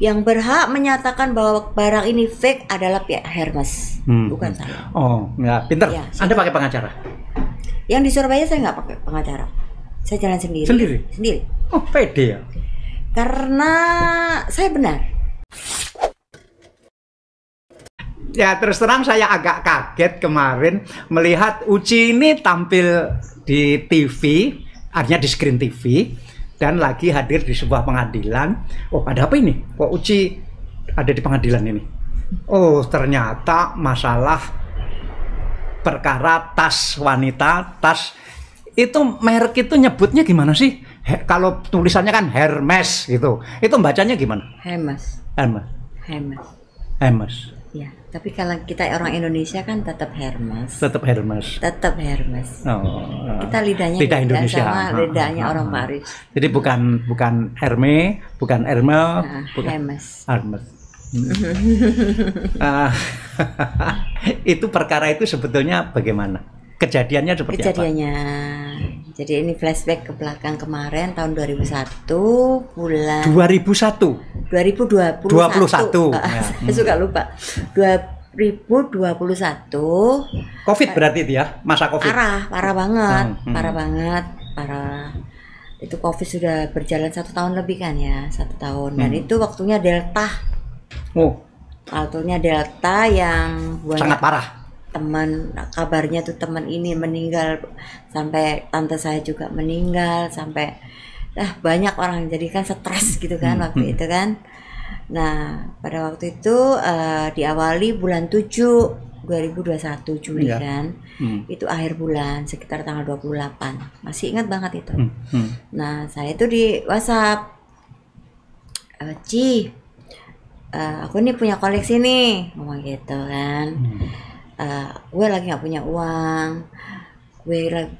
Yang berhak menyatakan bahwa barang ini fake adalah pihak Hermes, bukan saya. Oh, ya, pinter. Ya, Anda pakai pengacara? Yang di Surabaya saya nggak pakai pengacara. Saya jalan sendiri. Sendiri. Oh, pede ya? Karena saya benar. Ya, terus terang saya agak kaget kemarin melihat Uci ini tampil di TV, artinya di screen TV, dan lagi hadir di sebuah pengadilan. Oh, ada apa ini? Kok Uci ada di pengadilan ini? Oh, ternyata masalah perkara tas wanita, tas itu merek itu nyebutnya gimana sih? Kalau tulisannya kan Hermes gitu. Itu bacanya gimana? Hermes. Ya, tapi kalau kita orang Indonesia kan tetap Hermes. Tetap Hermes. Oh. Kita lidahnya lidah Indonesia sama lidahnya orang Paris. Jadi bukan Hermes, bukan Hermel, bukan Hermes. Itu perkara itu sebetulnya bagaimana? Kejadiannya seperti apa? Jadi ini flashback ke belakang kemarin tahun 2001 bulan 2021. Saya suka lupa. 2021. Covid berarti itu ya, masa Covid. Parah banget. Itu Covid sudah berjalan 1 tahun lebih kan ya, 1 tahun. Dan itu waktunya Delta. Waktunya Delta yang sangat parah. Teman, kabarnya tuh teman ini meninggal, sampai tante saya juga meninggal, sampai banyak orang, jadi kan stres gitu kan waktu itu kan. Nah, pada waktu itu diawali bulan 7 2021 Juli kan. Itu akhir bulan sekitar tanggal 28. Masih ingat banget itu. Nah, saya itu di WhatsApp, Ci, aku nih punya koleksi nih, ngomong gitu kan. Gue lagi nggak punya uang, gue lagi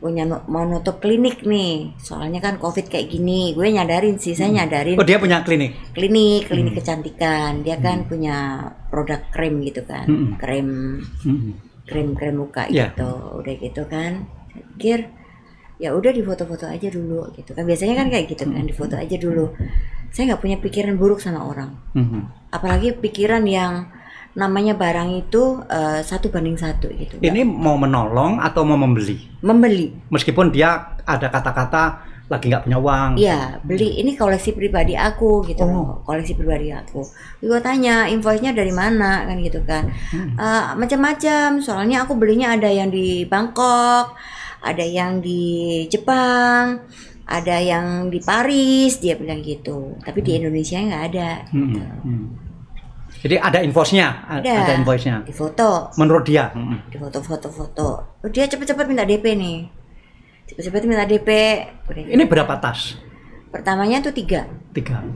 mau nutup klinik nih, soalnya kan Covid kayak gini. Gue nyadarin sih, saya nyadarin. Oh, dia punya klinik kecantikan. Dia kan punya produk krem gitu kan, krem muka gitu. Udah gitu kan, saya pikir ya udah difoto-foto aja dulu gitu kan. Biasanya kan kayak gitu kan, difoto aja dulu. Saya nggak punya pikiran buruk sama orang, apalagi pikiran yang namanya barang itu 1 banding 1 gitu. Ini mau menolong atau mau membeli? Membeli. Meskipun dia ada kata-kata lagi nggak punya uang. Iya, beli. Ini koleksi pribadi aku gitu. Koleksi pribadi aku. Gue tanya invoice-nya dari mana kan gitu kan. Macam-macam. Soalnya aku belinya ada yang di Bangkok, ada yang di Jepang, ada yang di Paris, dia bilang gitu. Tapi di Indonesia nggak ada. Gitu. Jadi ada invoice-nya, ada invoice-nya. Difoto. Menurut dia. Foto. Dia cepet-cepet minta DP nih. Cepet-cepet minta DP. Ini berapa tas? Pertamanya tuh 3. Pertama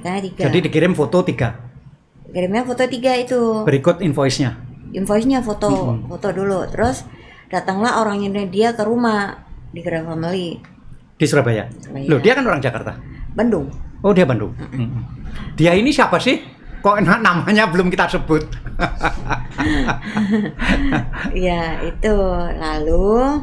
3. Jadi dikirim foto 3. Kirimnya foto 3 itu. Berikut invoice-nya. Invoice-nya foto dulu. Terus datanglah orangnya dia ke rumah di Grand Family. Di Surabaya. Loh, dia kan orang Jakarta. Bandung. Oh, dia Bandung. Dia ini siapa sih? Kok namanya belum kita sebut? Ya itu lalu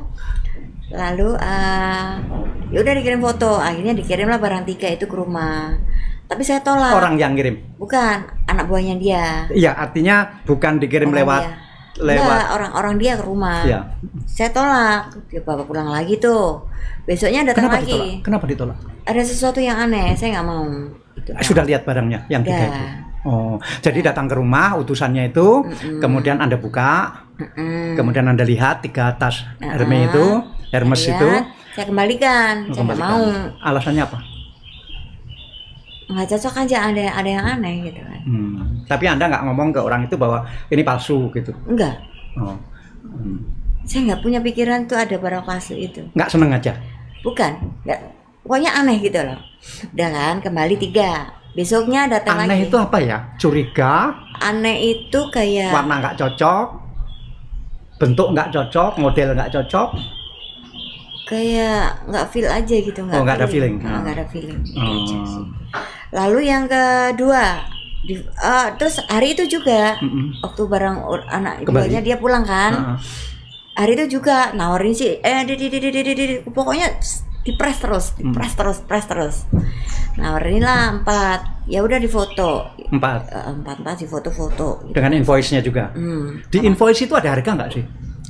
ya udah dikirim foto, akhirnya dikirimlah barang 3 itu ke rumah. Tapi saya tolak. Orang yang kirim? Bukan, anak buahnya dia. Iya, artinya bukan dikirim lewat. Orang-orang dia ke rumah. Ya. Saya tolak, dia bawa pulang lagi tuh. Besoknya datang lagi. Kenapa ditolak? Ada sesuatu yang aneh, saya nggak mau. Sudah lihat barangnya yang 3 itu? Oh, jadi datang ke rumah utusannya itu, kemudian Anda buka, kemudian Anda lihat 3 tas Hermes itu. Saya kembalikan, saya nggak mau. Alasannya apa? Nggak cocok aja, ada yang aneh gitu kan. Tapi Anda nggak ngomong ke orang itu bahwa ini palsu gitu? Enggak. Saya nggak punya pikiran tuh ada barang palsu itu. Nggak seneng aja? Bukan, nggak. Pokoknya aneh gitu loh. Udah kan, kembali 3. Besoknya datang lagi. Aneh itu apa ya? Curiga? Aneh itu kayak warna nggak cocok, bentuk nggak cocok, model nggak cocok. Kayak nggak feel aja gitu, nggak ada feeling. Nggak ada feeling. Lalu yang kedua, terus hari itu juga waktu barang anak ibunya dia pulang kan, hari itu juga nawarin sih, pokoknya dipres terus, nawarin lah 4. Ya udah difoto. 4. Empat difoto-foto. Gitu. Dengan invoice-nya juga. Di invoice itu ada harga nggak sih?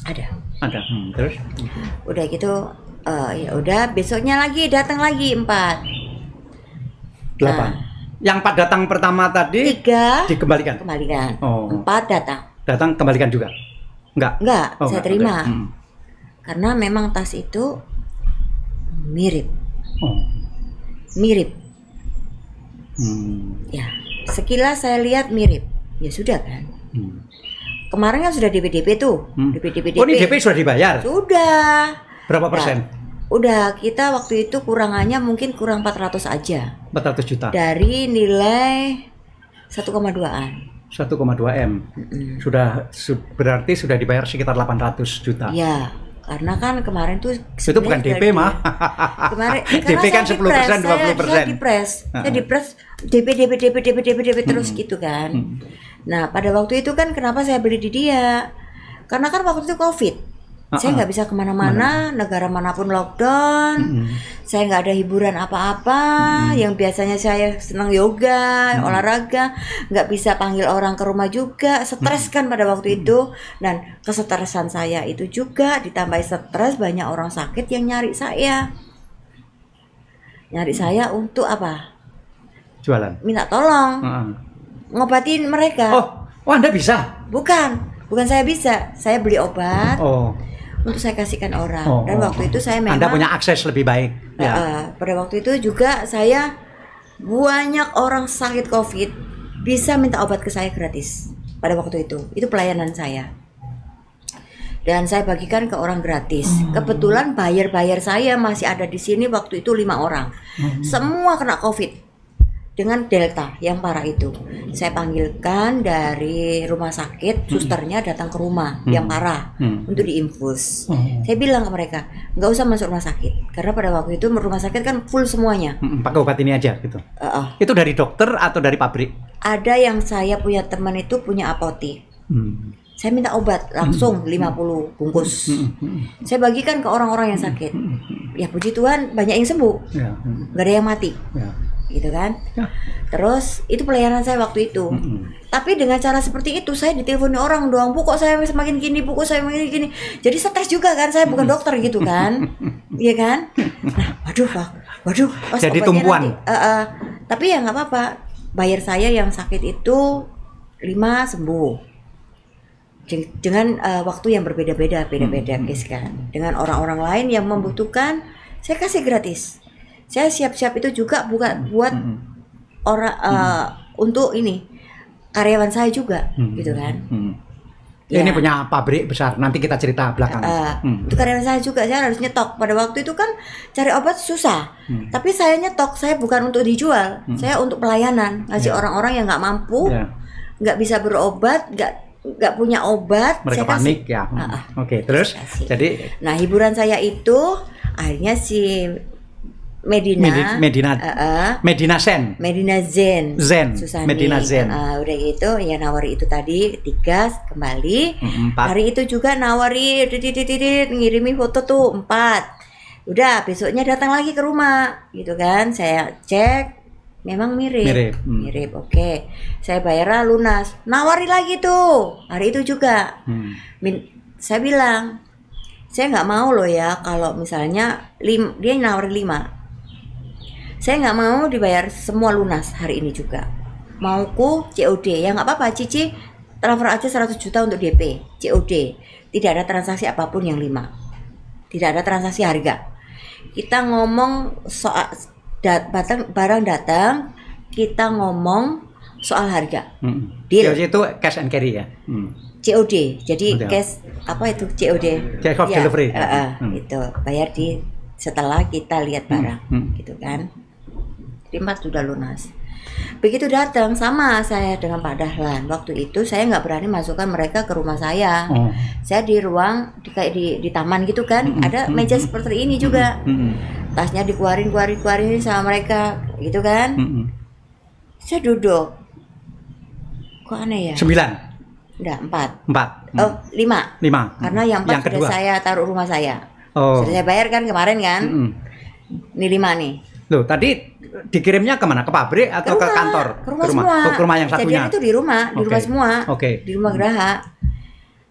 Ada. Ada. Terus? Udah gitu, ya udah besoknya lagi datang lagi 4. 8. Yang 4 datang pertama tadi 3 dikembalikan. Kembalikan. Oh. 4 datang. Datang kembalikan juga. Enggak. Enggak, saya enggak. terima. Okay. Karena memang tas itu mirip. Oh. Mirip. Ya, sekilas saya lihat mirip. Ya sudah kan. Kemarin kan sudah DP tuh. DP. Oh, ini DP sudah dibayar? Sudah. Berapa persen? Udah, kita waktu itu kurangannya mungkin kurang 400 aja. 400 juta. Dari nilai 1,2-an. 1,2 M. Berarti sudah dibayar sekitar 800 juta. Ya, karena kan kemarin tuh itu bukan DP mah. Kemarin DP kan 10%, 20%. Saya dipres DP terus gitu kan. Nah, pada waktu itu kan kenapa saya beli di dia? Karena kan waktu itu Covid. Saya nggak bisa kemana-mana, negara manapun lockdown. Saya nggak ada hiburan apa-apa. Yang biasanya saya senang yoga, olahraga, nggak bisa panggil orang ke rumah juga. Stres kan pada waktu itu. Dan kesetresan saya itu juga ditambah stres, banyak orang sakit yang nyari saya. Nyari saya untuk apa? Jualan. Minta tolong. Ngobatin mereka. Oh, Anda bisa? Bukan saya bisa. Saya beli obat. Untuk saya kasihkan orang. Dan waktu itu saya memang Anda punya akses lebih baik. Pada waktu itu juga saya banyak orang sakit COVID bisa minta obat ke saya gratis. Pada waktu itu pelayanan saya. Dan saya bagikan ke orang gratis. Kebetulan buyer saya masih ada di sini waktu itu 5 orang. Semua kena COVID. Dengan Delta yang parah itu. Saya panggilkan dari rumah sakit, susternya datang ke rumah yang parah untuk diinfus. Saya bilang ke mereka, nggak usah masuk rumah sakit. Karena pada waktu itu rumah sakit kan full semuanya. Pakai obat ini aja gitu. Itu dari dokter atau dari pabrik? Ada yang saya punya teman itu punya apotik. Saya minta obat langsung 50 bungkus. Saya bagikan ke orang-orang yang sakit. Ya puji Tuhan banyak yang sembuh. Nggak ada yang mati. Gitu kan. Terus itu pelayanan saya waktu itu. Tapi dengan cara seperti itu saya ditelepon orang doang, Bu kok saya semakin gini, Bu kok saya semakin gini. Jadi stres juga kan, saya bukan dokter gitu kan. Iya kan? Nah, waduh. Jadi tumpuan. Tapi ya nggak apa-apa. Bayar saya yang sakit itu 5 sembuh. Dengan waktu yang berbeda-beda case kan. Dengan orang-orang lain yang membutuhkan, saya kasih gratis. Saya siap-siap itu juga buat orang untuk ini karyawan saya juga gitu kan. Ini punya pabrik besar, nanti kita cerita belakangan. Itu karyawan saya juga, saya harus nyetok. Pada waktu itu kan cari obat susah, tapi saya nyetok, saya bukan untuk dijual, saya untuk pelayanan, ngasih orang-orang yang nggak mampu, nggak bisa berobat, nggak punya obat. Mereka panik ya. Oke, terus jadi. Nah, hiburan saya itu akhirnya si Medina Zen. Susani. Medina Zen. Udah gitu ya nawari itu tadi 3 kembali. 4. Hari itu juga nawari ngirimi foto tuh 4. Udah besoknya datang lagi ke rumah gitu kan. Saya cek memang mirip. Oke. Saya bayar lunas. Nawari lagi tuh. Hari itu juga. Saya bilang saya nggak mau loh ya kalau misalnya dia nawari 5. Saya nggak mau dibayar semua lunas hari ini juga. Mauku COD. Ya nggak apa-apa, Cici transfer aja 100 juta untuk DP. COD. Tidak ada transaksi apapun yang 5. Tidak ada transaksi harga. Kita ngomong soal barang datang, kita ngomong soal harga. Deal. Itu cash and carry ya. COD. Jadi cash apa itu COD? Cash of delivery. Itu bayar setelah kita lihat barang, gitu kan. 5 sudah lunas. Begitu datang sama saya dengan Pak Dahlan. Waktu itu saya nggak berani masukkan mereka ke rumah saya. Saya di ruang kayak di taman gitu kan. Ada meja seperti ini juga. Tasnya dikeluarin sama mereka, gitu kan. Saya duduk. Kok aneh ya? 9. Enggak, 4. 4. Oh, 5. Karena yang 4 sudah kedua saya taruh rumah saya. Sudah saya bayar kan kemarin kan. Ini 5 nih. Loh, tadi dikirimnya kemana? Ke pabrik atau ke kantor? Ke rumah semua. Oh, ke rumah yang satunya. Kejadian itu di rumah semua. Oke. Di rumah Graha.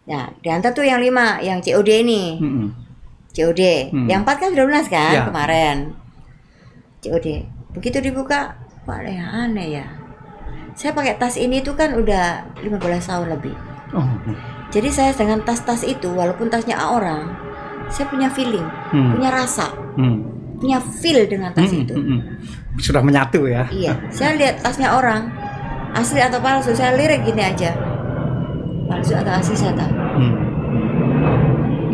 Nah, diantar tuh yang 5, yang COD ini. COD. Yang 4 kan sudah lunas kan kemarin. COD. Begitu dibuka, kok ada yang aneh ya. Saya pakai tas ini tuh kan udah 15 tahun lebih. Jadi saya dengan tas-tas itu, walaupun tasnya orang, saya punya feeling, punya rasa, punya feel dengan tas itu. Sudah menyatu ya? Iya, saya lihat tasnya orang, asli atau palsu, saya lirik gini aja, palsu atau asli saya tahu.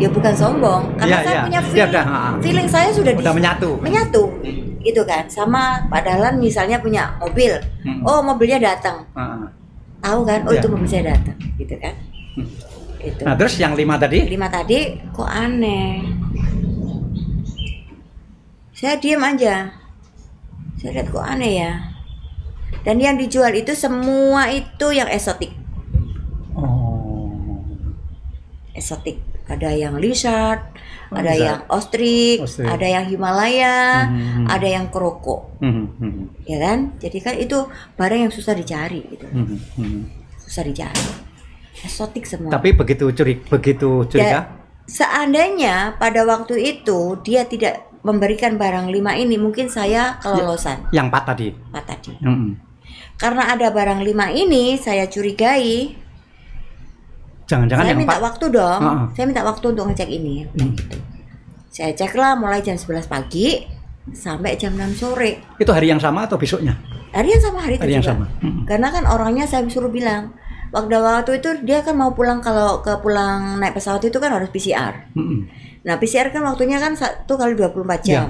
Ya bukan sombong, karena saya punya feeling, feeling saya sudah menyatu, gitu kan. Sama padahal misalnya punya mobil, oh mobilnya datang, tahu kan, oh itu mobil saya datang, gitu kan. Itu. Nah terus yang 5 tadi? 5 tadi kok aneh. Saya diam aja. Saya lihat kok aneh ya. Dan yang dijual itu semua itu yang eksotik. Eksotik. Ada yang lizard, ada yang ostrich, ada yang Himalaya, ada yang kroko. Ya kan? Jadi kan itu barang yang susah dicari gitu. Susah dicari. Eksotik semua. Tapi begitu curiga. Ya, seandainya pada waktu itu dia tidak memberikan barang 5 ini, mungkin saya kelolosan. Yang 4 tadi. 4 tadi. Karena ada barang 5 ini, saya curigai. Jangan-jangan saya yang minta 4. waktu dong. Saya minta waktu untuk ngecek ini. Gitu. Saya ceklah mulai jam 11 pagi sampai jam 6 sore. Itu hari yang sama atau besoknya? Hari yang sama, hari itu yang juga. Sama. Karena kan orangnya saya suruh bilang, waktu itu dia kan mau pulang, kalau pulang naik pesawat itu kan harus PCR. Nah PCR kan waktunya kan 1 kali 24 jam.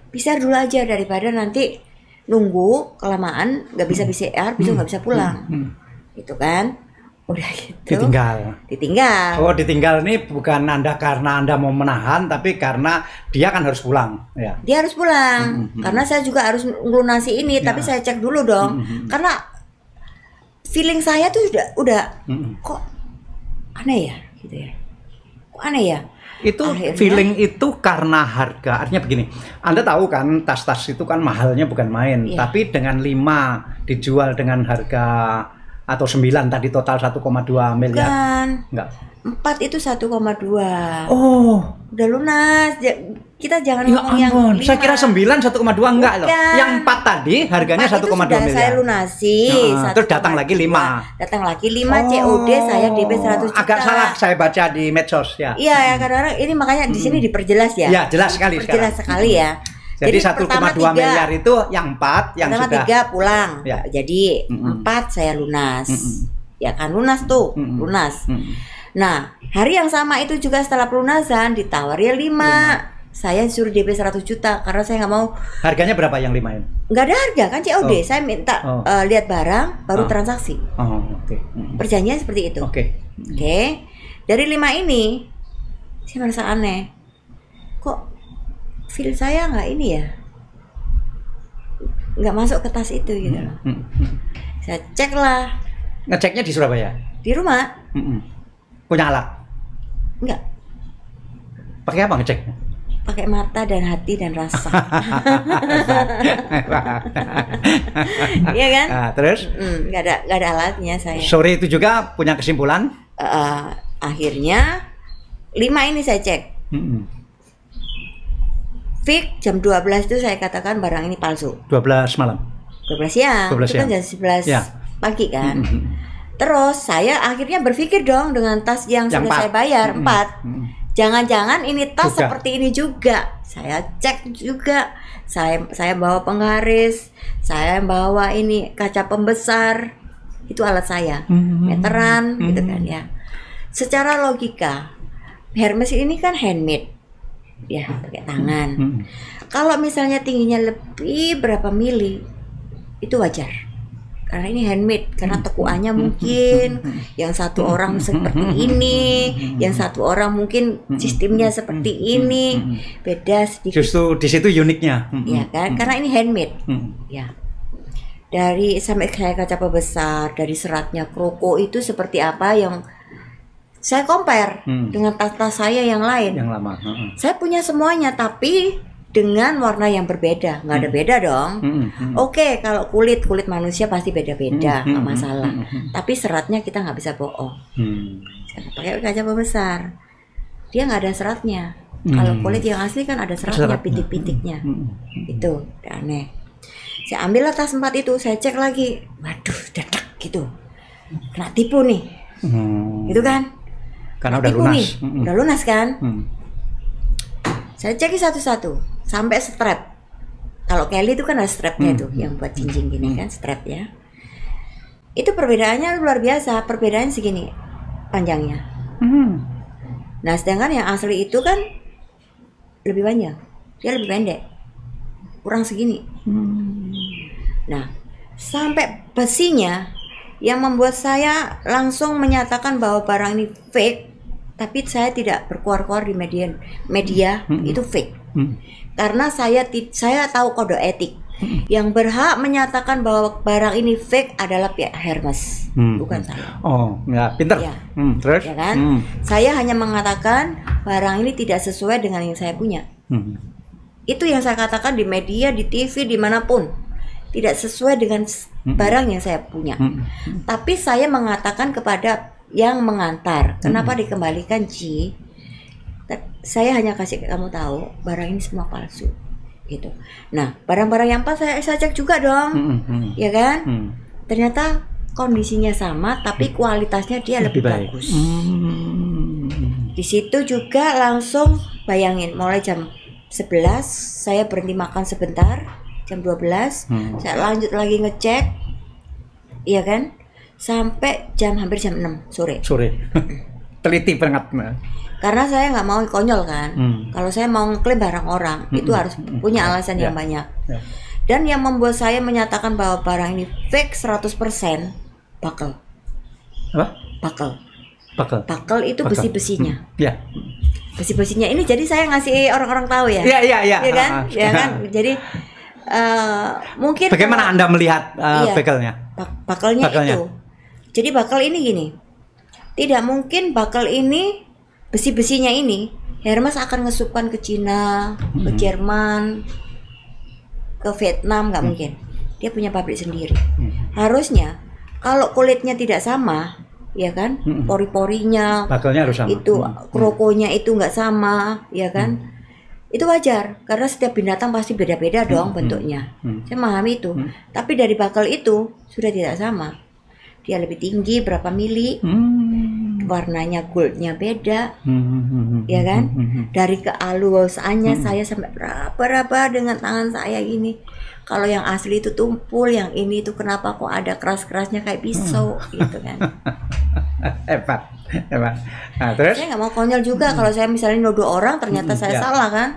PCR dulu aja daripada nanti nunggu kelamaan nggak bisa PCR, besok nggak bisa pulang. Gitu kan. Udah gitu. Ditinggal. Oh ditinggal ini bukan karena Anda mau menahan, tapi karena dia kan harus pulang. Ya. Dia harus pulang. Karena saya juga harus ngelunasi ini, tapi saya cek dulu dong. Karena feeling saya tuh udah kok aneh ya gitu ya. Kok aneh ya? Itu akhirnya, feeling itu karena harga. Artinya begini, Anda tahu kan tas-tas itu kan mahalnya bukan main. Tapi dengan 5 dijual dengan harga atau 9 tadi total 1,2 miliar. Bukan. Enggak. 4 itu 1,2. Oh, udah lunas. Kita jangan ya ngomong yang 5. Saya kira 9 1,2 enggak loh. Yang 4 tadi harganya 1,2 miliar. Saya lunasi. Terus datang lagi 5. Datang lagi 5 COD, saya DP 100 juta. Agak salah saya baca di medsos ya. Iya ya, kadang-kadang ini makanya di sini diperjelas ya. Iya, jelas sekali sekarang. Jelas sekali ya. Jadi 1,2 miliar itu yang 4 yang pertama sudah 3 pulang. Ya. Jadi 4 saya lunas. Ya kan lunas tuh, lunas. Nah, hari yang sama itu juga setelah pelunasan ditawari 5. Saya suruh DP 100 juta karena saya nggak mau. Harganya berapa yang 5 ini? Nggak ada harga kan COD. Saya minta lihat barang baru transaksi. Oke. Perjanjian seperti itu. Oke. Dari 5 ini saya merasa aneh. Kok feel saya nggak ini ya? Nggak masuk ke tas itu gitu loh. Saya cek lah. Ngeceknya di Surabaya? Di rumah. Punya alat? Enggak. Pakai apa ngeceknya? Pakai mata dan hati dan rasa. Iya kan? Terus? Nggak ada alatnya saya. Sore itu juga punya kesimpulan? Akhirnya 5 ini saya cek. Fix jam 12 itu saya katakan barang ini palsu. 12 malam? 12 siang. 12 itu kan jam 11 pagi kan. Terus saya akhirnya berpikir dong dengan tas yang sudah saya bayar 4. Jangan-jangan ini tas juga seperti ini juga. Saya cek juga. Saya bawa penggaris, saya bawa ini kaca pembesar. Itu alat saya. Meteran gitu kan ya. Secara logika, Hermes ini kan handmade. Ya, pakai tangan. Kalau misalnya tingginya lebih berapa mili, itu wajar. Karena ini handmade, karena tekuannya mungkin yang satu orang seperti ini, yang satu orang mungkin sistemnya seperti ini, beda sedikit. Justru di situ uniknya. Ya kan, karena ini handmade. Ya. Dari sampai kayak kaca besar, dari seratnya kroko itu seperti apa yang saya compare dengan tas-tas saya yang lain. Yang lama. Saya punya semuanya, tapi dengan warna yang berbeda, nggak ada beda dong. Oke, kalau kulit manusia pasti beda-beda, nggak masalah. Tapi seratnya kita nggak bisa bohong. Pakai kaca pembesar, dia nggak ada seratnya. Kalau kulit yang asli kan ada seratnya, pitik-pitiknya. Itu aneh. Saya ambillah tas 4 itu, saya cek lagi, waduh, dadak gitu, kena tipu nih, gitu kan? Karena udah lunas, udah lunas kan? Saya cek satu-satu sampai strap. Kalau Kelly itu kan ada strapnya tuh, yang buat jinjing gini kan, strap ya. Itu perbedaannya luar biasa, perbedaannya segini panjangnya. Nah, sedangkan yang asli itu kan lebih panjang, dia lebih pendek, kurang segini. Nah, sampai besinya yang membuat saya langsung menyatakan bahwa barang ini fake. Tapi saya tidak berkuar-kuar di media itu fake. Karena saya tahu kode etik. Yang berhak menyatakan bahwa barang ini fake adalah pihak Hermes, bukan saya. Oh, ya, pintar. Ya. Terus? Ya kan? Saya hanya mengatakan barang ini tidak sesuai dengan yang saya punya. Itu yang saya katakan di media, di TV, dimanapun. Tidak sesuai dengan barang yang saya punya. Tapi saya mengatakan kepada yang mengantar, kenapa dikembalikan, Ci? Saya hanya kasih kamu tahu barang ini semua palsu, gitu. Nah, barang-barang yang pas saya cek juga dong, ya kan? Ternyata kondisinya sama, tapi kualitasnya dia lebih bagus. Di situ juga langsung bayangin, mulai jam 11 saya berhenti makan sebentar, jam 12 saya lanjut lagi ngecek, iya kan? Sampai hampir jam 6 sore. Teliti banget. Karena saya nggak mau konyol kan. Kalau saya mau ngeklaim barang orang, itu harus punya alasan yang banyak. Dan yang membuat saya menyatakan bahwa barang ini fake 100%, bakel. Apa? Bakel itu besi-besinya. Ya. Besi-besinya ini jadi saya ngasih orang-orang tahu ya. Iya. Ya kan? Ya kan? Jadi mungkin bagaimana Anda melihat bakelnya? Bakelnya itu. Jadi bakel ini gini, tidak mungkin bakel ini, besi-besinya ini Hermes akan ngesupkan ke Cina, ke Jerman, ke Vietnam, nggak mungkin. Dia punya pabrik sendiri. Harusnya kalau kulitnya tidak sama, ya kan, pori-porinya, bakelnya harus sama. Itu krokonya itu nggak sama, ya kan. Itu wajar karena setiap binatang pasti beda-beda dong bentuknya. Saya memahami itu. Tapi dari bakel itu sudah tidak sama. Dia lebih tinggi berapa mili, warnanya goldnya beda, ya kan? Dari kealusannya saya sampai berapa dengan tangan saya gini. Kalau yang asli itu tumpul, yang ini itu kenapa kok ada keras-kerasnya kayak pisau, gitu kan? Hebat. Nah, terus? Saya nggak mau konyol juga kalau saya misalnya nuduh orang ternyata saya salah kan.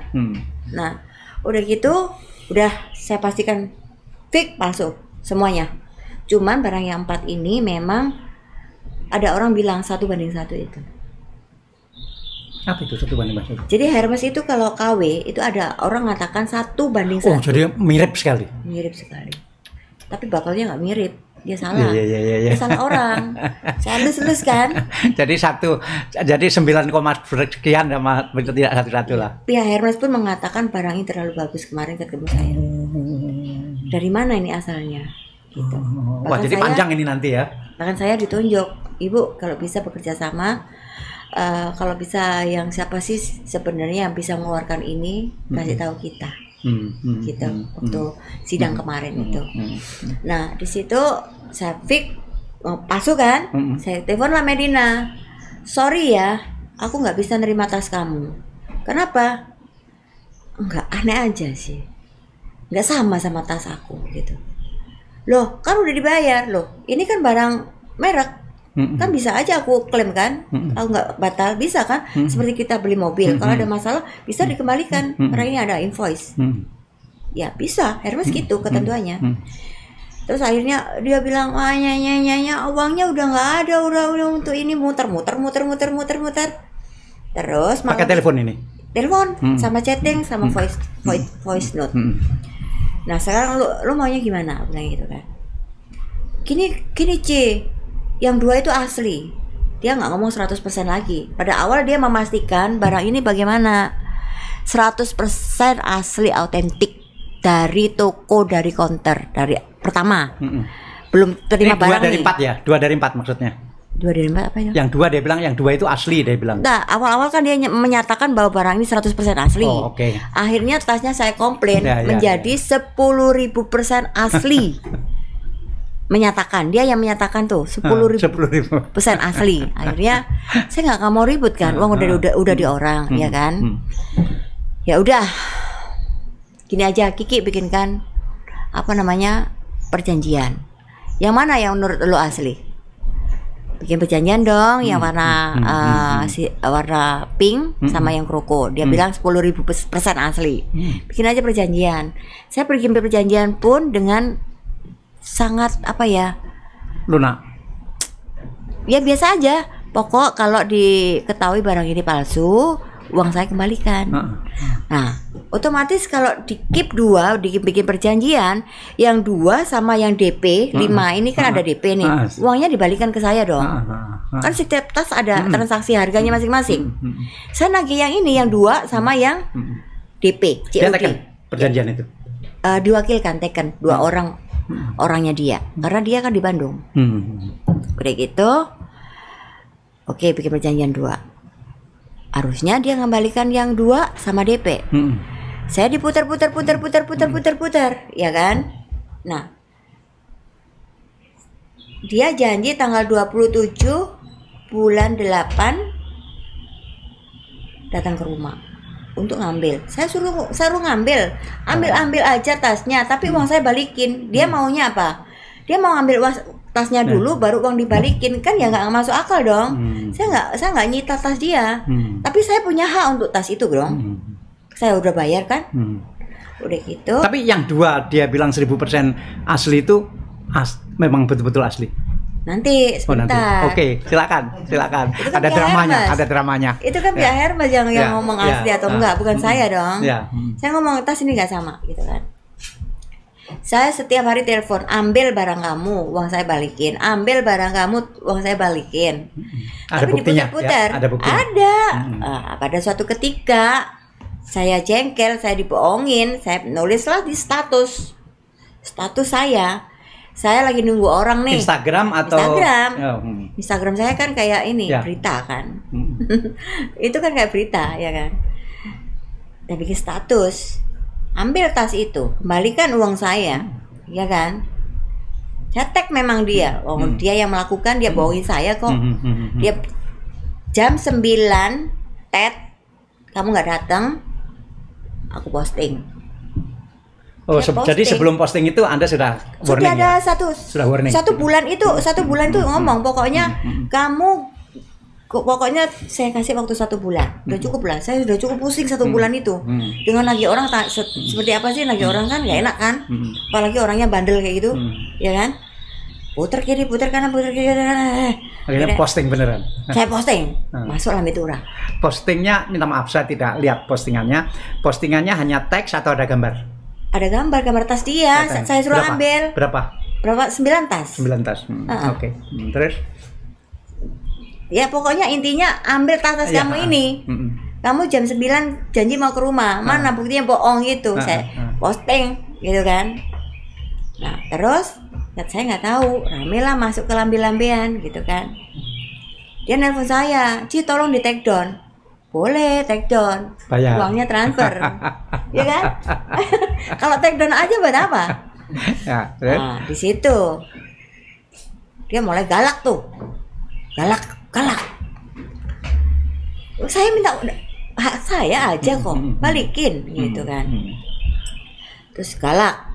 Nah, udah gitu, udah saya pastikan fake, palsu semuanya. Cuman barang yang 4 ini memang ada orang bilang 1:1 itu. Apa itu 1:1? Jadi Hermes itu kalau KW itu ada orang mengatakan 1:1. Oh, jadi mirip sekali. Mirip sekali. Tapi bakalnya nggak mirip. Dia salah. Iya. Dia salah orang. Saya lulus kan. Jadi 9, sekian sama tidak satu lah. Pihak Hermes pun mengatakan barang ini terlalu bagus kemarin ketemu saya. Dari mana ini asalnya? Gitu. Wah, jadi panjang ini nanti ya. Bahkan saya ditunjuk, Ibu kalau bisa bekerja sama, kalau bisa yang siapa sih sebenarnya yang bisa mengeluarkan ini, kasih tahu kita. Gitu waktu sidang kemarin itu. Nah, di situ saya fix palsu kan? Saya telepon lah Medina. Sorry ya, aku nggak bisa nerima tas kamu. Kenapa? Enggak, aneh aja sih. Nggak sama tas aku gitu. Loh, kan udah dibayar loh. Ini kan barang merek. Kan bisa aja aku klaim kan? Kalau nggak batal bisa kan? Seperti kita beli mobil, kalau ada masalah bisa dikembalikan karena ini ada invoice. Ya bisa, Hermes gitu ketentuannya. Terus akhirnya dia bilang, wah nyanya uangnya udah nggak ada, udah untuk ini muter. Terus pakai telepon ini? Telepon sama chatting sama voice note. Nah sekarang lu maunya gimana? Bilang gitu kan. Gini Ci, yang 2 itu asli. Dia nggak ngomong 100% lagi. Pada awal dia memastikan barang ini bagaimana. 100% asli autentik dari toko, dari counter, dari pertama. Belum terima barang dari nih. 4 ya? 2 dari 4 maksudnya. 2 dari 4 apa ya? Yang 2 dia bilang, yang 2 itu asli dia bilang. Nah, awal-awal kan dia menyatakan bahwa barang ini 100% asli. Oh, oke. Akhirnya tasnya saya komplain Ya, menjadi 10.000% asli. Menyatakan, dia yang menyatakan tuh 10.000% asli. Akhirnya saya nggak mau ribut kan, uang udah di orang, ya kan. Ya udah, gini aja, Kiki bikinkan apa namanya perjanjian. Yang mana yang menurut lo asli? Bikin perjanjian dong, yang warna warna pink sama yang kroko. Dia bilang 10.000% asli. Bikin aja perjanjian. Saya bikin perjanjian pun dengan sangat apa ya? Lunak. Ya biasa aja. Pokok kalau diketahui barang ini palsu, uang saya kembalikan. Nah, otomatis kalau di keep 2, bikin perjanjian, yang 2 sama yang DP 5 ini kan ada DP nih, uangnya dibalikan ke saya dong. Kan setiap tas ada transaksi harganya masing-masing. Saya nagih yang ini, yang 2 sama yang DP, Dia COD. teken perjanjian itu. Diwakilkan, teken 2 orang, orangnya dia, karena dia kan di Bandung. Udah gitu, oke, bikin perjanjian 2. Harusnya dia ngembalikan yang 2 sama DP. Saya diputar-putar, ya kan? Nah, dia janji tanggal 27 bulan 8 datang ke rumah untuk ngambil. Saya suruh ngambil aja tasnya, tapi uang saya balikin. Dia maunya apa? Dia mau ngambil tasnya dulu, baru uang dibalikin, kan ya nggak masuk akal dong. Saya nggak nyita tas dia, tapi saya punya hak untuk tas itu dong. Saya udah bayar kan, udah gitu. Tapi yang 2 dia bilang 1000% asli itu memang betul-betul asli. Nanti sebentar. Oke, silakan. Kan Ada dramanya, Itu kan pihak Hermes yang ngomong asli atau enggak, bukan saya dong. Saya ngomong tas ini nggak sama, gitu kan. Saya setiap hari telepon, ambil barang kamu, uang saya balikin. Ambil barang kamu, uang saya balikin. Ada tapi buktinya, diputar-putar. ya? Ada buktinya. Ada. Pada suatu ketika saya jengkel, saya dibohongin, saya nulislah di status saya. Saya lagi nunggu orang nih. Instagram atau Instagram saya kan kayak ini, ya. Berita kan. Itu kan kayak berita, ya kan. Dan bikin status. Ambil tas itu, kembalikan uang saya, ya kan? Saya tag memang dia, dia yang melakukan, dia bohongin saya kok. Dia jam 9, kamu nggak datang, aku posting. Oh, jadi sebelum posting itu Anda sudah warning? Sudah ada sudah warning. Satu bulan itu ngomong, pokoknya kamu. Pokoknya saya kasih waktu 1 bulan, udah cukup lah. Saya sudah cukup pusing 1 bulan itu. Dengan lagi orang seperti apa sih lagi orang kan nggak enak kan? Apalagi orangnya bandel kayak gitu, ya kan? Putar kiri, putar kanan, putar kiri. Akhirnya posting beneran. Saya posting, masuklah Mitura. Postingnya, minta maaf saya tidak lihat postingannya. Postingannya hanya teks atau ada gambar? Ada gambar tas dia. Saya suruh ambil. Berapa? 9 tas. 9 tas. Oke. Terus? Ya pokoknya intinya ambil tas kamu ini. Kamu jam 9 janji mau ke rumah. Mana buktinya bohong gitu. Saya posting gitu kan. Nah terus saya nggak tahu, rame lah masuk ke lambe-lambean gitu kan. Dia nelpon saya, Ci tolong di take down. Boleh take down. Bayar. Uangnya transfer. Ya kan? Kalau take down aja buat apa? Ya, nah di situ dia mulai galak tuh. Galak. Saya minta hak saya aja kok, balikin gitu kan. Terus galak.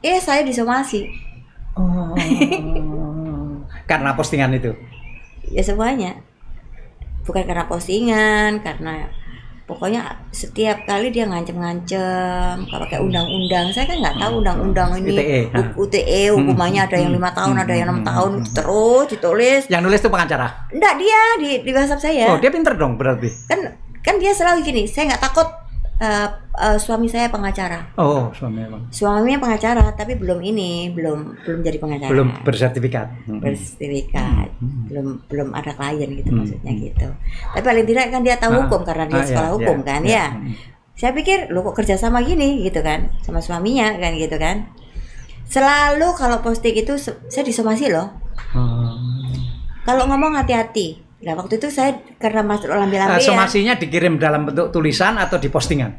Saya disomasi. Karena postingan itu. Ya semuanya. Bukan karena postingan, karena pokoknya setiap kali dia ngancem-ngancem pakai undang-undang. Saya kan nggak tahu undang-undang ini UTE hukumannya ada yang 5 tahun, ada yang 6 tahun, terus ditulis. Yang nulis itu pengacara? Enggak, dia di WhatsApp saya. Oh, dia pinter dong berarti. Kan dia selalu gini, saya nggak takut Suami saya pengacara. Oh, suaminya. Suaminya pengacara, tapi belum jadi pengacara. Belum bersertifikat. Bersertifikat. Belum ada klien gitu maksudnya gitu. Tapi paling tidak kan dia tahu hukum karena dia sekolah hukum kan ya. Saya pikir lu kok kerja sama gini gitu kan sama suaminya kan gitu kan. Selalu kalau posting itu saya disomasi loh. Kalau ngomong hati-hati. Nah waktu itu saya karena masuk lambe-lambe somasinya dikirim dalam bentuk tulisan atau di postingan?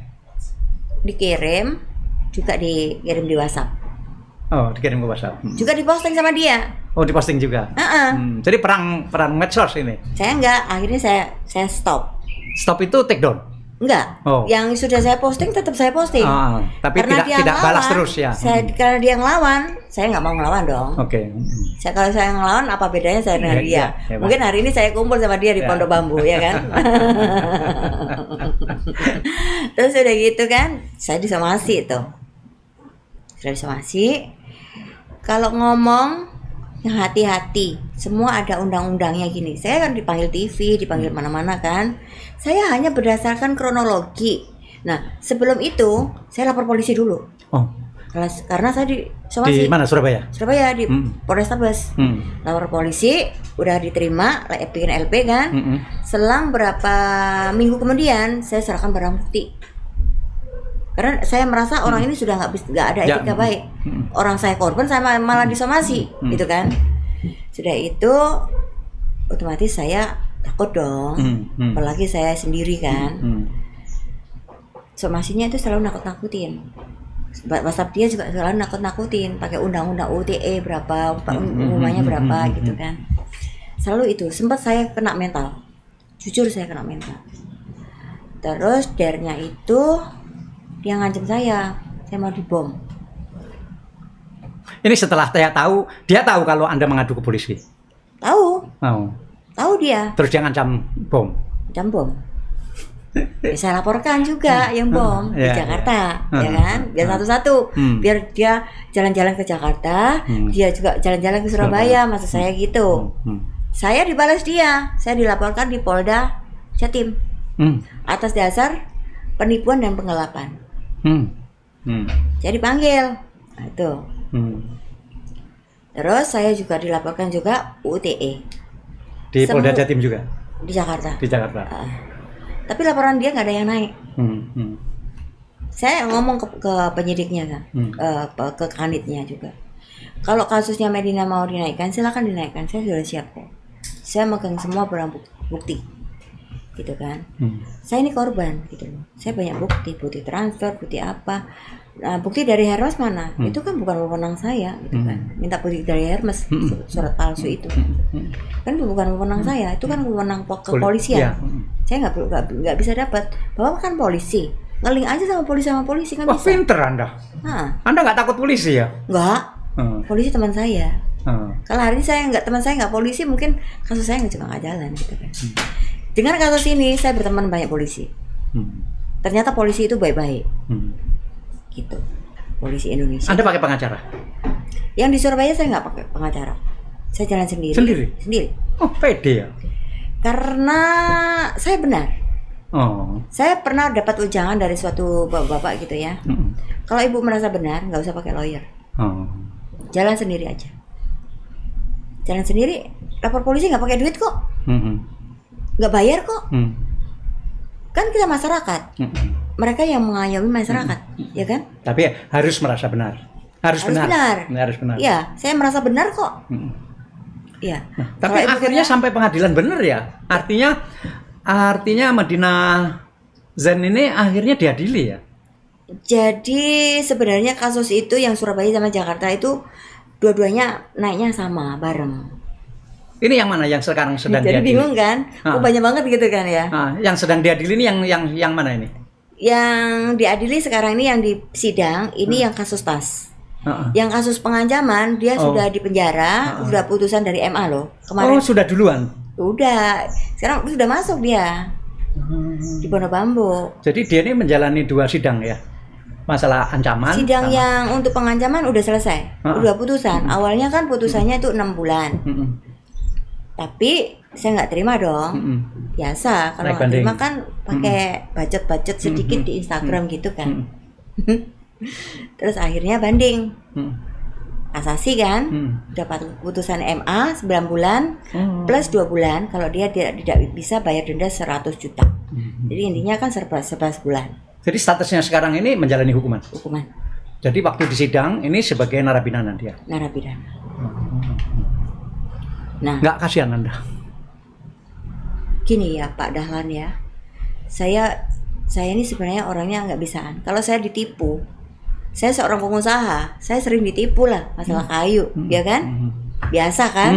Dikirim, juga dikirim di WhatsApp. Oh, dikirim ke WhatsApp. Juga diposting sama dia. Oh, diposting juga. Jadi perang medsos ini. Saya enggak, akhirnya saya stop. Stop itu take down. Enggak. Oh. Yang sudah saya posting tetap saya posting. Tapi karena tidak balas terus ya. Karena dia ngelawan, saya nggak mau ngelawan dong. Oke. Kalau saya ngelawan apa bedanya saya dengan dia? Mungkin hari ini saya kumpul sama dia di Pondok Bambu ya kan. Terus udah gitu kan, saya disomasi tuh. Sudah disomasi. Kalau ngomong yang hati-hati, semua ada undang-undangnya gini. Saya kan dipanggil TV, dipanggil mana-mana kan. Saya hanya berdasarkan kronologi. Nah, sebelum itu saya lapor polisi dulu. Oh. Karena saya disomasi. Di mana, Surabaya? Surabaya di Polrestabes. Lapor polisi, udah diterima, bikin LP kan. Selang berapa minggu kemudian saya serahkan barang bukti. Karena saya merasa orang ini sudah nggak ada etika baik. Orang saya korban, saya malah disomasi, gitu kan. Sudah itu, otomatis saya takut dong. Apalagi saya sendiri kan. Somasinya itu selalu nakut-nakutin. WhatsApp dia juga selalu nakut-nakutin, pakai undang-undang UTE berapa, umumnya berapa, gitu kan. Selalu itu. Sempat saya kena mental. Jujur saya kena mental. Terus dernya itu dia ngancam saya mau dibom. Ini setelah dia tahu kalau Anda mengadu ke polisi? Tahu. Tahu dia. Terus dia ngancam bom? Ngancam bom. Ya, saya laporkan juga yang bom di Jakarta, ya kan? Biar satu-satu, biar dia jalan-jalan ke Jakarta, dia juga jalan-jalan ke Surabaya, maksud saya gitu. Saya dibalas dia, saya dilaporkan di Polda Jatim atas dasar penipuan dan penggelapan. Saya dipanggil, nah, itu. Terus saya juga dilaporkan juga UTE. Di Polda Jatim juga? Di Jakarta. Di Jakarta. Tapi laporan dia nggak ada yang naik. Saya ngomong ke penyidiknya kan, ke kanitnya juga. Kalau kasusnya Medina mau dinaikkan, silakan dinaikkan. Saya sudah siap kok. Saya megang semua barang bukti, gitu kan. Saya ini korban, gitu loh. Saya banyak bukti transfer, bukti apa. Nah, bukti dari Hermes mana? Itu kan bukan wewenang saya, gitu kan. Minta bukti dari Hermes, surat palsu itu. Kan bukan wewenang saya, itu kan wewenang kepolisian. Saya nggak bisa dapat. Bapak kan polisi, ngeling aja sama polisi kan. Wah, bisa. Pinter Anda. Anda nggak takut polisi ya? Nggak. Polisi teman saya. Kalau hari ini teman saya nggak polisi, mungkin kasus saya juga nggak jalan, gitu kan. Dengan kasus ini saya berteman banyak polisi. Ternyata polisi itu baik-baik. Gitu. Polisi Indonesia. Anda pakai pengacara? Yang di Surabaya saya nggak pakai pengacara. Saya jalan sendiri. Sendiri. Oh, pede ya? Karena saya benar. Saya pernah dapat ujangan dari suatu bapak-bapak gitu ya. Kalau ibu merasa benar, nggak usah pakai lawyer. Jalan sendiri aja. Jalan sendiri, lapor polisi nggak pakai duit kok. Nggak bayar kok. Kan kita masyarakat. Mereka yang mengayomi masyarakat, ya kan? Tapi harus merasa benar. Harus benar. Iya, saya merasa benar kok. Iya. Tapi akhirnya sampai pengadilan benar ya. Artinya Medina Zain ini akhirnya diadili ya. Jadi sebenarnya kasus itu yang Surabaya sama Jakarta itu dua-duanya naiknya sama bareng. Ini yang mana yang sekarang sedang diadili? Jadi bingung kan? Banyak banget gitu kan ya. Yang sedang diadili ini yang mana ini? Yang diadili sekarang ini yang di sidang ini yang kasus tas. Yang kasus pengancaman dia sudah di penjara, sudah putusan dari MA loh kemarin. Sudah duluan? Udah, sekarang sudah masuk dia di Pondok Bambu. Jadi dia ini menjalani 2 sidang ya? Masalah ancaman? Sidang yang untuk pengancaman udah selesai, udah putusan. Awalnya kan putusannya itu 6 bulan. Tapi saya nggak terima dong. Biasa kalau Naik nggak terima banding. kan pakai bacot-bacot sedikit di Instagram gitu kan. Terus akhirnya banding. Kasasi kan, dapat putusan MA 9 bulan plus 2 bulan kalau dia tidak bisa bayar denda 100 juta. Jadi intinya kan 11 bulan Jadi statusnya sekarang ini menjalani hukuman. Jadi waktu di sidang ini sebagai narapidana dia. narapidana. Nah, Nggak kasihan Anda? gini ya Pak Dahlan ya, saya ini sebenarnya orangnya nggak bisaan. Kalau saya ditipu, saya seorang pengusaha, saya sering ditipu lah masalah kayu, ya kan? Biasa kan?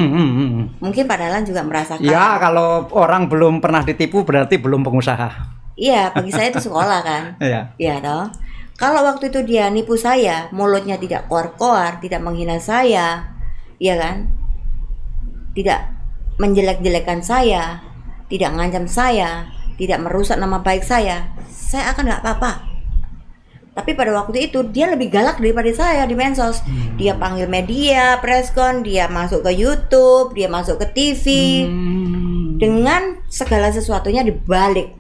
Mungkin Pak Dahlan juga merasakan. Ya, kalau orang belum pernah ditipu berarti belum pengusaha. Iya, bagi saya itu sekolah kan. Iya. Iya toh. Kalau waktu itu dia nipu saya, mulutnya tidak koar-koar, tidak menghina saya, iya kan? Tidak menjelek-jelekan saya, tidak ngancam saya, tidak merusak nama baik saya akan nggak apa-apa. Tapi pada waktu itu dia lebih galak daripada saya di medsos. Dia panggil media, preskon, dia masuk ke YouTube, dia masuk ke TV, dengan segala sesuatunya dibalik.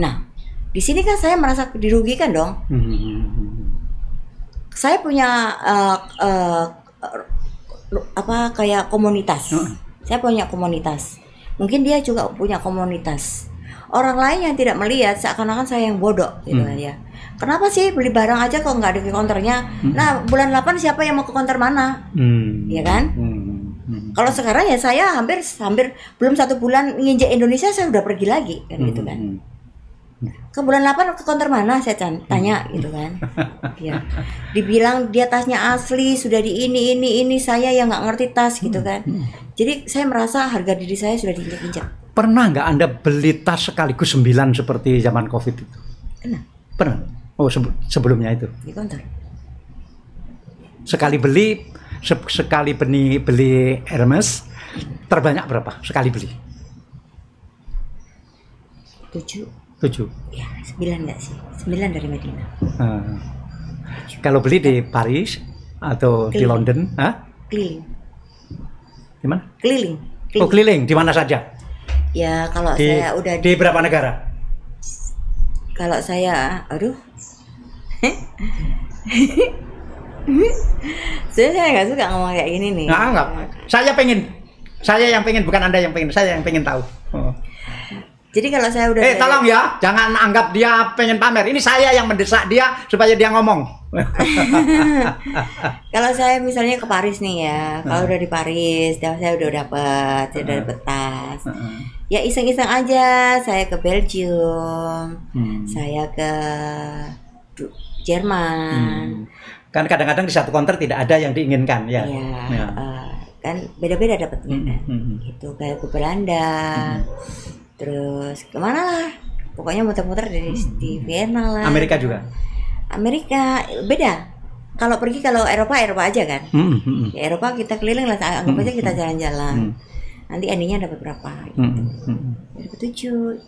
Nah, di sini kan saya merasa dirugikan dong. Saya punya kayak komunitas. Saya punya komunitas. Mungkin dia juga punya komunitas. Orang lain yang tidak melihat seakan-akan saya yang bodoh gitu kan ya. Kenapa sih beli barang aja kok nggak ada ke counternya? Nah, bulan 8 siapa yang mau ke counter mana? Ya kan? Kalau sekarang ya saya hampir belum 1 bulan nginjek Indonesia saya udah pergi lagi kan gitu kan. Ke bulan 8 ke counter mana saya tanya gitu kan. Ya. Dibilang dia tasnya asli, sudah di ini saya yang nggak ngerti tas gitu kan. Jadi saya merasa harga diri saya sudah diinjak-injak. Pernah nggak Anda beli tas sekaligus 9 seperti zaman Covid itu? Pernah. Oh, sebelumnya itu. Di counter. Sekali beli Hermes terbanyak berapa? Sekali beli? 7. Ya, 9 enggak sih? 9 dari Medina. Kalau beli di Paris atau di London, Keliling. Di mana? Keliling. Oh, keliling. Di mana saja? Ya, kalau saya udah di berapa negara? Kalau saya, saya nggak suka ngomong kayak gini nih. Enggak. Saya yang pengen, bukan Anda yang pengen. Saya yang pengen tahu. Jadi kalau saya udah tolong ya, jangan anggap dia pengen pamer. Ini saya yang mendesak dia supaya dia ngomong. Kalau saya misalnya ke Paris nih ya, kalau udah di Paris, saya udah dapat tas. Ya iseng-iseng aja, saya ke Belgium, saya ke Jerman. Kan kadang-kadang di satu counter tidak ada yang diinginkan ya. Kan beda-beda dapatnya kan. Gitu kayak ke Belanda. Terus kemana lah, pokoknya muter-muter di Vienna lah. Amerika juga. Amerika beda. Kalau pergi Eropa aja kan. Ya, Eropa kita keliling lah, anggap aja kita jalan-jalan. Nanti endingnya dapat berapa? Dapat 7.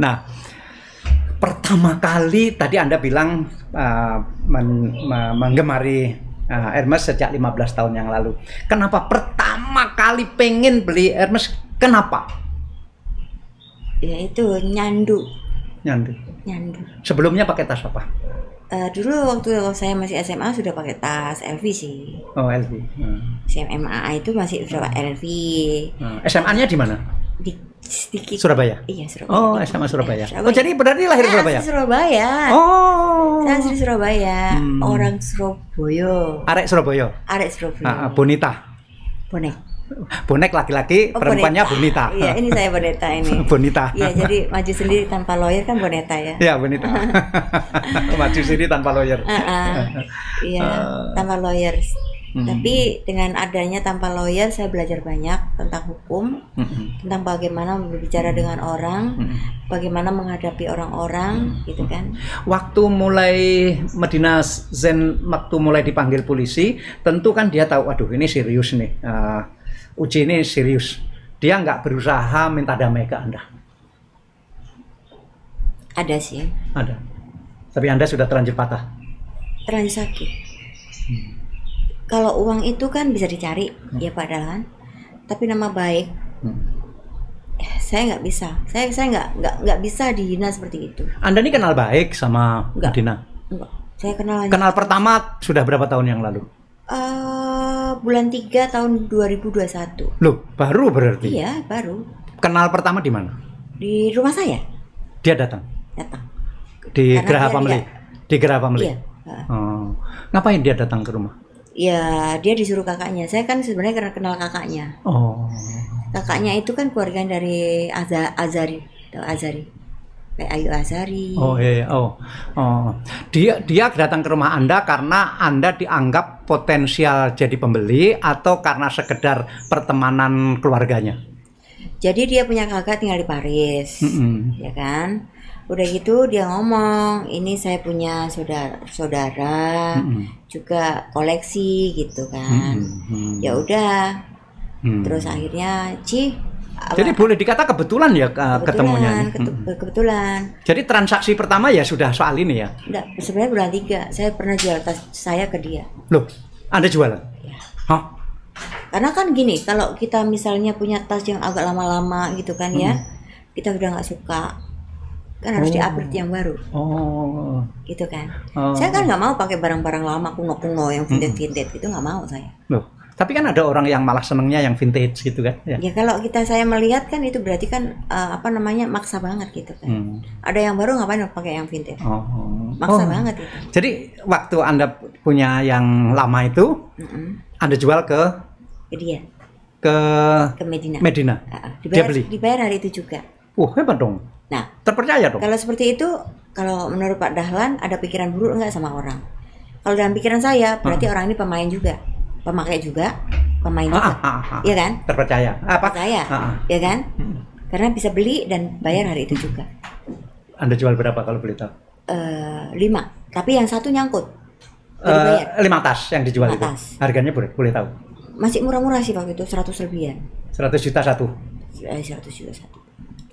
Nah, pertama kali tadi Anda bilang menggemari Hermes sejak 15 tahun yang lalu. Kenapa pertama kali pengen beli Hermes? Kenapa? Ya itu nyandu. Sebelumnya pakai tas apa? Dulu waktu saya masih SMA sudah pakai tas LV sih. Oh, LV. SMA itu masih sudah LV. SMA-nya di mana? Sedikit. Surabaya. Iya, Surabaya. Oh, SMA Surabaya. Oh, jadi berarti lahir Surabaya. Surabaya. Oh. Saya asli Surabaya. Orang Surabaya. Arek Surabaya. Bonita. Bonek laki-laki, perempuannya bonita. Iya, ini saya boneta ini. Bonita. Iya, jadi maju sendiri tanpa lawyer kan boneta ya. Iya, bonita. Maju sendiri tanpa lawyer. Iya, tanpa lawyer. Tapi dengan adanya tanpa lawyer saya belajar banyak tentang hukum, tentang bagaimana berbicara dengan orang, bagaimana menghadapi orang-orang, gitu kan. Waktu mulai Medina Zain, waktu mulai dipanggil polisi, tentu kan dia tahu, waduh ini serius nih, Uci ini serius. Dia nggak berusaha minta damai ke Anda? Ada sih. Ada. Tapi Anda sudah terlanjur patah? Terlanjur sakit. Kalau uang itu kan bisa dicari, ya Pak Dahlan. Tapi nama baik, saya nggak bisa. Saya nggak bisa dihina seperti itu. Anda ini kenal baik sama Enggak. Dina? Enggak. Saya kenal Kenal pertama sudah berapa tahun yang lalu? bulan 3 tahun 2021. Loh, baru berarti? Iya, baru. Kenal pertama di mana? Di rumah saya Dia datang datang. di Karena Geraha dia Family. Di Geraha Family. Iya. Oh. Ngapain dia datang ke rumah? Ya, dia disuruh kakaknya. Saya kan sebenarnya karena kenal kakaknya. Oh. Kakaknya itu kan keluarga dari Azari, atau Azari. Kayak Ayu Azari. Oh iya. Oh. Oh. Dia datang ke rumah Anda karena Anda dianggap potensial jadi pembeli atau karena sekedar pertemanan keluarganya? Jadi dia punya kakak tinggal di Paris. Ya kan? Udah gitu dia ngomong, ini saya punya saudara juga koleksi gitu kan. Ya udah. Terus akhirnya jadi boleh dikata kebetulan ya ketemunya. Kebetulan. Jadi transaksi pertama ya sudah soal ini ya. Enggak, sebenarnya bulan 3 saya pernah jual tas saya ke dia. Loh, Anda jualan? Ya. Hah? Karena kan gini, kalau kita misalnya punya tas yang agak lama-lama gitu kan ya, kita udah nggak suka, kan harus di-upgrade yang baru. Oh. Gitu kan. Saya kan nggak mau pakai barang-barang lama kuno-kuno yang vintage gitu, nggak mau saya. Loh, tapi kan ada orang yang malah senengnya yang vintage gitu kan? Ya. Ya kalau saya melihat kan itu berarti kan maksa banget gitu kan. Ada yang baru ngapain pakai yang vintage? Maksa banget itu. Jadi waktu Anda punya yang lama itu, Anda jual ke dia. Ke Medina. Dibayar hari itu juga. Hebat dong. Nah, terpercaya dong. Kalau seperti itu, kalau menurut Pak Dahlan ada pikiran buruk enggak sama orang? Kalau dalam pikiran saya, berarti orang ini pemain juga, pemakai juga, pemain juga, iya kan? Terpercaya. Percaya, ya kan? Karena bisa beli dan bayar hari itu juga. Anda jual berapa kalau boleh tahu? 5, tapi yang satu nyangkut. 5 tas yang dijual itu. Harganya boleh tahu? Masih murah-murah sih waktu itu, 100 lebihan. 100 juta satu? 100 juta satu.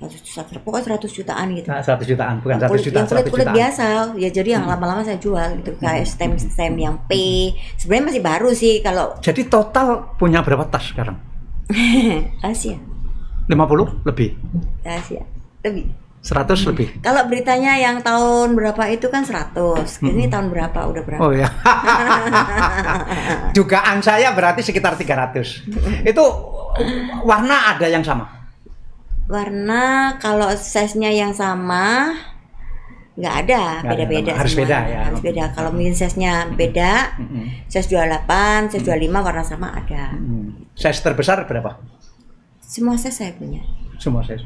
100 juta, pokoknya 100 jutaan gitu. 100 jutaan, bukan 100 juta. Yang kulit biasa, ya jadi yang lama-lama saya jual gitu, kayak stem yang P. Sebenarnya masih baru sih kalau. Jadi total punya berapa tas sekarang? Asia. 50 lebih. Asia lebih. 100 lebih. Kalau beritanya yang tahun berapa itu kan 100. Ini tahun berapa? Udah berapa? Oh ya. Dugaan saya berarti sekitar 300. Itu warna ada yang sama? Warna kalau size-nya yang sama nggak ada, beda-beda. Harus beda ya. Harus beda. Kalau mungkin size-nya beda, size 28, size 25 warna sama ada. Size terbesar berapa? Semua size saya punya. Semua size.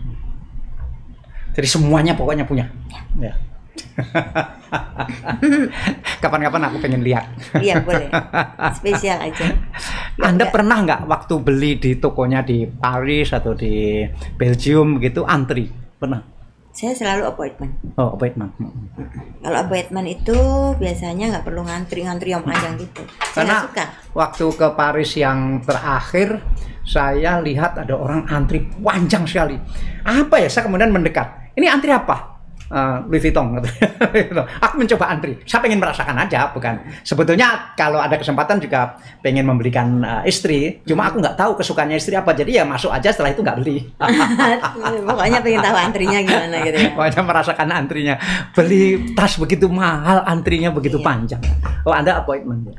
Jadi semuanya pokoknya punya. Ya. Kapan-kapan aku pengen lihat. Iya boleh. Spesial aja. Anda pernah nggak waktu beli di tokonya di Paris atau di Belgium gitu antri? Pernah? Saya selalu appointment. Oh, appointment. Kalau appointment itu biasanya nggak perlu ngantri yang panjang gitu. Karena saya suka. Waktu ke Paris yang terakhir, saya lihat ada orang antri panjang sekali. Apa ya? Saya kemudian mendekat. Ini antri apa? Louis Vuitton. Aku mencoba antri. Saya pengen merasakan aja, bukan. Sebetulnya kalau ada kesempatan juga pengen membelikan istri. Cuma aku nggak tahu kesukaannya istri apa. Jadi ya masuk aja, setelah itu nggak beli. Pokoknya pengen tahu antrinya gimana gitu ya. Pokoknya merasakan antrinya. Beli tas begitu mahal, antrinya begitu panjang. Oh, Anda appointment.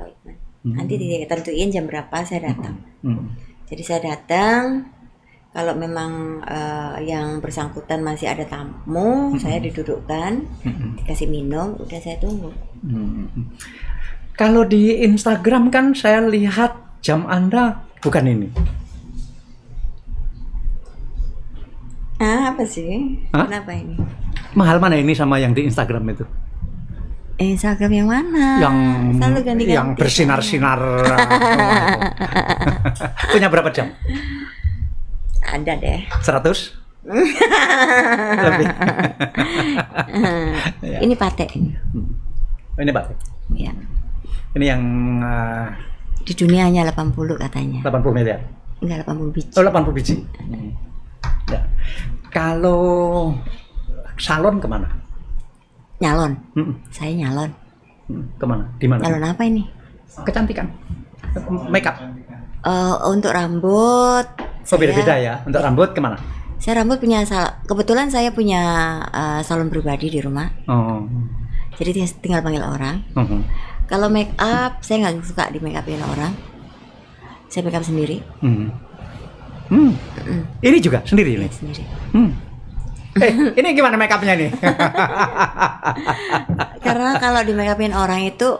Nanti ditentuin jam berapa saya datang. Jadi saya datang. Kalau memang yang bersangkutan masih ada tamu, saya didudukkan, dikasih minum, udah saya tunggu. Kalau di Instagram kan saya lihat jam Anda bukan ini. Apa sih? Kenapa ini? Mahal mana ini sama yang di Instagram itu? Instagram yang mana? Selalu ganti-ganti. Yang bersinar-sinar. Punya berapa jam? Ada deh. 100? Lebih. Ini Patek. Ini Patek. Ya. Ini yang di dunia hanya 80 katanya. 80 miliar. Enggak, 80 biji. Oh, 80 biji. Ya. Kalau salon kemana? Nyalon. Saya nyalon. Kemana? Di mana? Nyalon apa ini? Kecantikan. Makeup. Untuk rambut, Oh, beda-beda ya. Untuk rambut kemana? saya rambut punya kebetulan saya punya salon pribadi di rumah. Oh. Jadi tinggal panggil orang. Kalau make up, saya nggak suka di make upin orang. Saya make up sendiri. Ini juga sendiri ini. Sendiri. Ini gimana make upnya nih? Karena kalau di make upin orang itu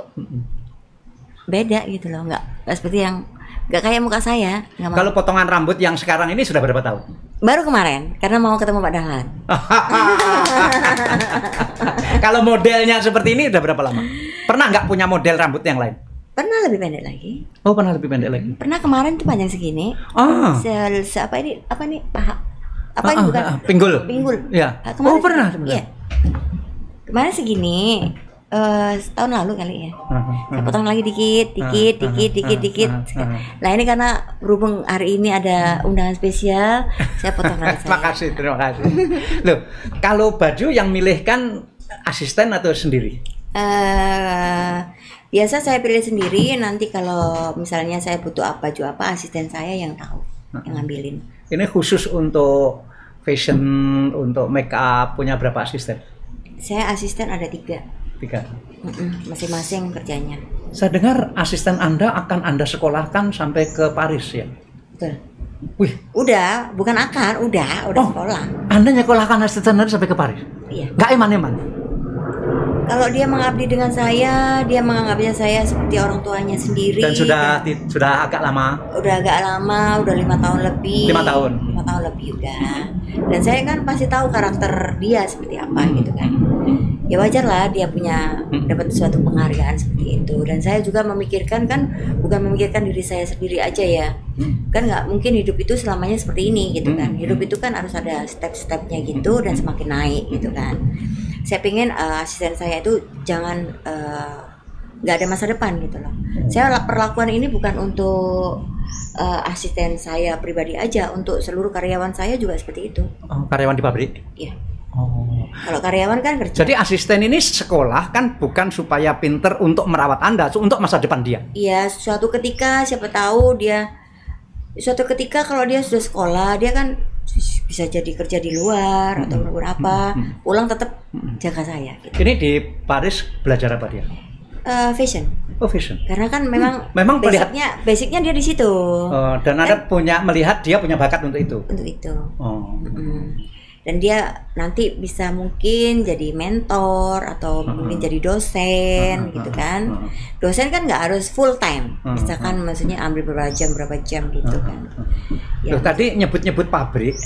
beda gitu loh, nggak seperti yang nggak kayak muka saya. Kalau potongan rambut yang sekarang ini sudah berapa tahun? Baru kemarin, karena mau ketemu Pak Dahlan. Kalau modelnya seperti ini udah berapa lama? Pernah nggak punya model rambut yang lain? Pernah lebih pendek lagi. Oh, pernah lebih pendek lagi. Pernah kemarin tuh panjang segini. Apa ini paha? Apa ini bukan? Pinggul. Pinggul. Ya. Kemarin, pernah. Iya. Kemarin segini. Setahun lalu kali ya. Saya potong lagi dikit. Nah ini karena berhubung hari ini ada undangan spesial, saya potong rambut saya. Makasih, terima kasih. Loh, kalau baju yang milih kan asisten atau sendiri? Biasa saya pilih sendiri. Nanti kalau misalnya saya butuh baju apa, asisten saya yang tahu, yang ngambilin. Ini khusus untuk fashion, untuk make up, punya berapa asisten? Saya asisten ada 3. Masing-masing kerjanya. Saya dengar asisten Anda akan Anda sekolahkan sampai ke Paris ya? Betul. Wih, udah sekolah. Anda nyekolahkan asisten Anda sampai ke Paris? Iya. Nggak eman-eman? Kalau dia mengabdi dengan saya, dia menganggapnya saya seperti orang tuanya sendiri. Dan sudah agak lama? Udah agak lama, udah 5 tahun lebih. 5 tahun? 5 tahun lebih udah. Dan saya kan pasti tahu karakter dia seperti apa gitu kan. Ya wajar lah dia punya dapat suatu penghargaan seperti itu. Dan saya juga memikirkan kan, bukan memikirkan diri saya sendiri aja ya. Kan nggak mungkin hidup itu selamanya seperti ini gitu kan. Hidup itu kan harus ada step-stepnya gitu dan semakin naik gitu kan. Saya pengen asisten saya itu jangan nggak ada masa depan gitu loh. Saya perlakuan ini bukan untuk asisten saya pribadi aja, untuk seluruh karyawan saya juga seperti itu. Karyawan di pabrik? Iya. Kalau karyawan kan kerja. Jadi asisten ini sekolah kan bukan supaya pinter untuk merawat Anda, untuk masa depan dia. Iya, suatu ketika siapa tahu kalau dia sudah sekolah, dia kan bisa jadi kerja di luar atau apa, pulang tetap jaga saya. Gitu. Ini di Paris belajar apa dia? Fashion. Oh, fashion. Karena kan memang basicnya dia di situ. Dan Anda melihat dia punya bakat untuk itu. Untuk itu. Dan dia nanti bisa mungkin jadi mentor atau mungkin jadi dosen gitu kan. Dosen kan nggak harus full time, misalkan maksudnya ambil berapa jam gitu kan. Ya. Tadi nyebut pabrik,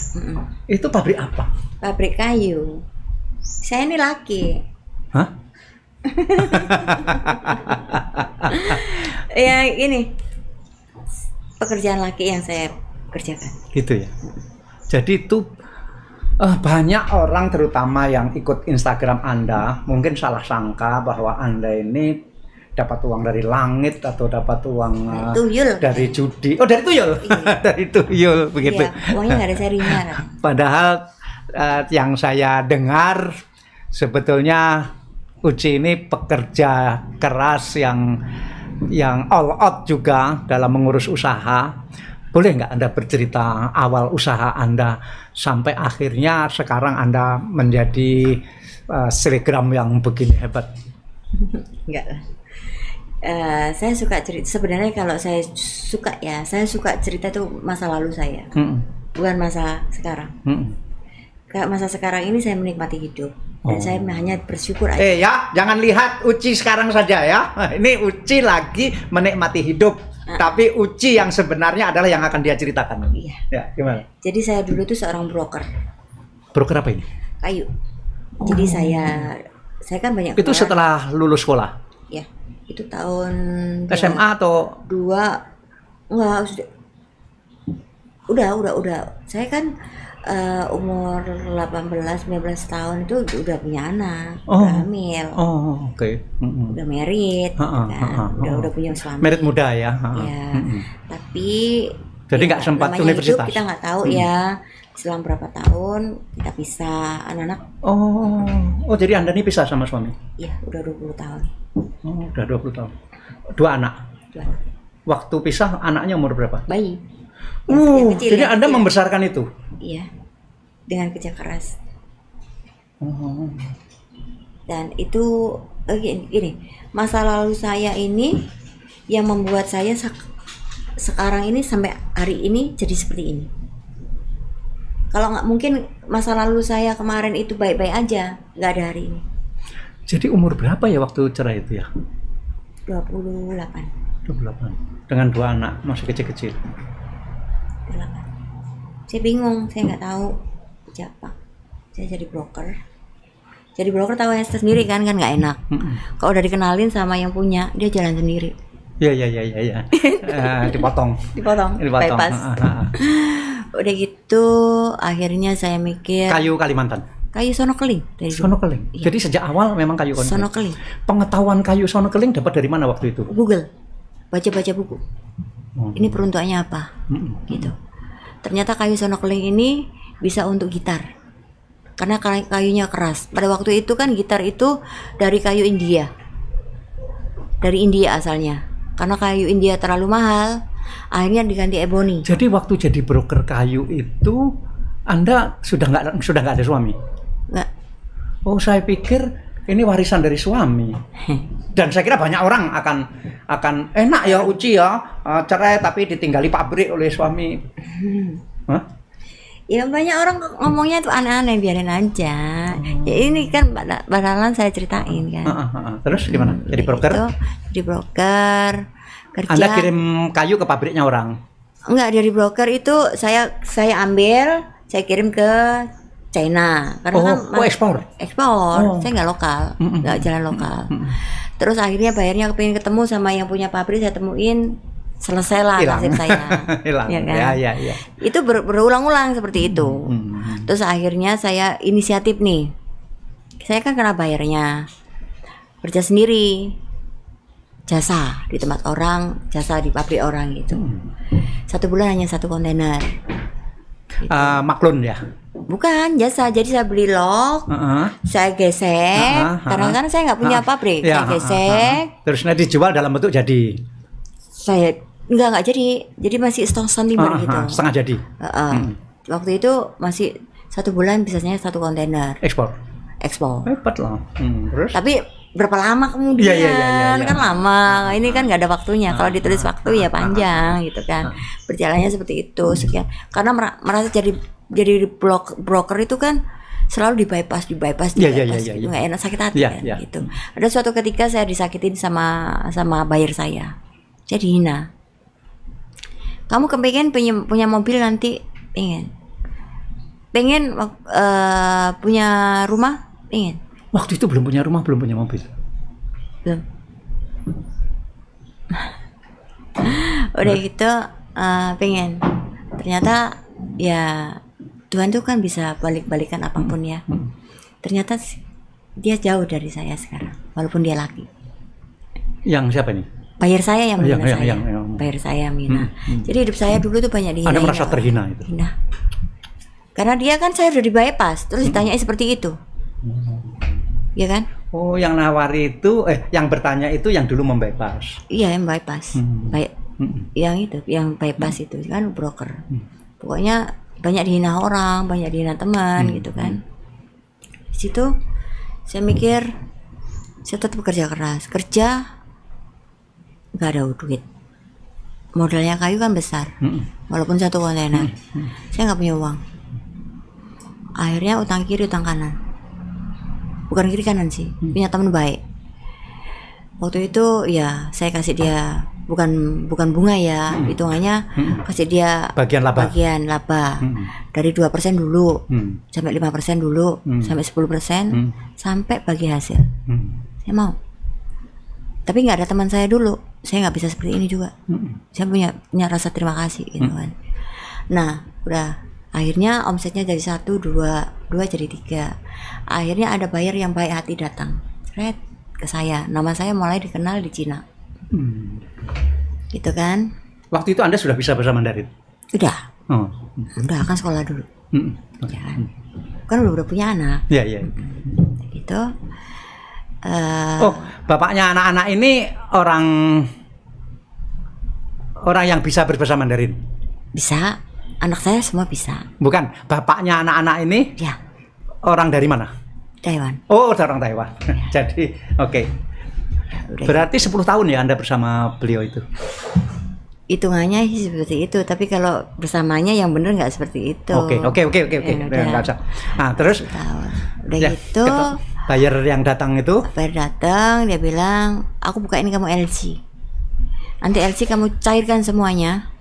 itu pabrik apa? Pabrik kayu. Saya ini laki. Hah? Ya ini pekerjaan laki yang saya kerjakan. Gitu ya. Jadi itu banyak orang terutama yang ikut Instagram Anda mungkin salah sangka bahwa Anda ini dapat uang dari langit atau dapat uang dari judi. Oh, dari tuyul? Iya. Dari tuyul begitu. Iya, uangnya nggak ada serinya kan? Padahal yang saya dengar sebetulnya Uci ini pekerja keras yang all out juga dalam mengurus usaha. Boleh nggak Anda bercerita awal usaha Anda sampai akhirnya sekarang Anda menjadi selebgram yang begini hebat? Enggak lah. Saya suka cerita. Sebenarnya kalau saya suka cerita itu masa lalu saya, bukan masa sekarang. Kayak masa sekarang ini saya menikmati hidup dan saya hanya bersyukur aja. Ya, jangan lihat Uci sekarang saja ya. Ini Uci lagi menikmati hidup. Tapi Uci yang sebenarnya adalah yang akan dia ceritakan. Iya. Ya, gimana? Jadi saya dulu tuh seorang broker. Broker apa ini? Kayu. Jadi saya kan banyak. Itu setelah lulus sekolah? Ya, itu tahun SMA atau? Enggak, udah. Saya kan umur 18-19 tahun itu udah punya anak, udah hamil. Oke. Udah married, udah punya suami. Married muda ya. Ya. Tapi jadi nggak sempat universitas. Kita nggak tahu ya. Selang berapa tahun kita pisah, anak-anak. Oh, jadi Anda ini pisah sama suami? Iya, udah 20 tahun. Udah 20 tahun. Dua anak. Waktu pisah anaknya umur berapa? Bayi. Yang kecil, jadi yang Anda kecil. membesarkan itu? Iya, dengan kerja keras. Dan itu gini, masa lalu saya ini yang membuat saya sekarang ini sampai hari ini jadi seperti ini. Kalau nggak mungkin masa lalu saya kemarin itu baik-baik aja, nggak ada hari ini. Jadi umur berapa ya waktu cerai itu ya? 28. 28. Dengan 2 anak masih kecil-kecil. 28. Saya bingung, saya nggak tahu siapa. Saya jadi broker. Jadi broker tahu yang sendiri kan nggak enak. Kalau udah dikenalin sama yang punya, dia jalan sendiri. Iya. Dipotong. Bypass. Udah gitu, akhirnya saya mikir. Kayu Kalimantan. Kayu sono keling. Sono keling. Iya. Jadi sejak awal memang kayu Sono keling. Pengetahuan kayu sono keling dapat dari mana waktu itu? Google, baca-baca buku. Ini peruntukannya apa? Gitu. Ternyata kayu sono keling ini bisa untuk gitar. Karena kayunya keras. Pada waktu itu kan gitar itu dari kayu India. Dari India asalnya. Karena kayu India terlalu mahal, akhirnya diganti ebony. Jadi waktu jadi broker kayu itu Anda sudah nggak ada suami? Nggak. Oh, saya pikir ini warisan dari suami. Dan saya kira banyak orang akan enak ya Uci ya, cerai tapi ditinggali pabrik oleh suami. Hah? Ya banyak orang ngomongnya tuh aneh-aneh, biarin aja. Ya ini kan bakalan saya ceritain kan. Terus gimana? Jadi broker? Itu, jadi broker, kerja. Anda kirim kayu ke pabriknya orang? Enggak, dari broker itu saya ambil, saya kirim ke China. Karena ekspor? Ekspor, saya nggak lokal, nggak jalan lokal. Terus akhirnya bayarnya kepingin ketemu sama yang punya pabrik, saya temuin, selesailah nasib saya. Hilang. Ya kan? Ya. Itu berulang-ulang seperti itu. Terus akhirnya saya inisiatif nih. Saya kan kena bayarnya. Kerja sendiri. Jasa di tempat orang, jasa di pabrik orang gitu. 1 bulan hanya 1 kontainer. Gitu. Maklun ya? Bukan jasa, jadi saya beli lock, saya gesek, karena kan saya nggak punya pabrik, saya gesek. Terus nanti dijual dalam bentuk jadi? Saya nggak jadi masih stone timber gitu. Setengah jadi. Waktu itu masih 1 bulan bisanya 1 kontainer. Ekspor. Hebat loh. Terus? Tapi berapa lama kemudian? Iya. Kan lama. Ini kan nggak ada waktunya. Kalau ditulis waktu ya panjang gitu kan. Berjalannya seperti itu sekian. Karena merasa jadi broker itu kan selalu di bypass gitu. Nggak enak, sakit hati kan gitu. Ada suatu ketika saya disakitin sama buyer saya. Saya dihina. Kamu kepengen punya mobil nanti? Pengen punya rumah? Pengen. Waktu itu belum punya rumah, belum punya mobil. Belum. Udah gitu pengen. Ternyata ya Tuhan tuh kan bisa balik-balikan apapun ya. Ternyata dia jauh dari saya sekarang, walaupun dia laki. Yang siapa nih? Bayar saya yang menghina saya. Yang. Bayar saya menghina. Jadi hidup saya dulu tuh banyak dihina. Anda merasa terhina itu? Hina. Karena dia kan saya udah di bypass, terus ditanyai seperti itu. Ya kan? Oh, yang nawari itu, yang bertanya itu yang dulu membypass. Iya, yang bypass. Yang itu, yang bypass itu kan broker. Pokoknya banyak dihina orang, banyak dihina teman gitu kan. Di situ saya mikir saya tetap kerja keras, nggak ada duit. Modalnya kayu kan besar, walaupun 1 kontainer. Saya nggak punya uang. Akhirnya utang kiri utang kanan, bukan kiri kanan sih, punya teman baik. Waktu itu ya saya kasih dia bukan bunga ya, hitungannya kasih dia bagian laba dari 2% dulu sampai 5% dulu sampai 10% sampai bagi hasil. Saya mau, tapi nggak ada teman saya dulu, saya nggak bisa seperti ini juga. Saya punya rasa terima kasih gitu kan. Nah udah, akhirnya omsetnya jadi 1, 2 jadi 3. Akhirnya ada buyer yang baik hati datang ke saya, nama saya mulai dikenal di Cina. Gitu kan. Waktu itu Anda sudah bisa bahasa Mandarin? Udah. Udah kan sekolah dulu. Ya kan udah punya anak. Iya. Gitu. Bapaknya anak-anak ini orang orang yang bisa berbahasa Mandarin? Bisa, anak saya semua bisa. Bukan, bapaknya anak-anak ini Ya, orang dari mana? Taiwan. Oh, orang Taiwan. Jadi, oke. Udah Berarti 10 tahun ya Anda bersama beliau itu? hitungannya sih seperti itu, tapi kalau bersamanya yang bener nggak seperti itu. Oke. Ya, Nggak usah. Nah, terus tahun. Udah ya, gitu, buyer yang datang itu Bayer datang, dia bilang, aku bukain kamu LC. Nanti LC kamu cairkan semuanya,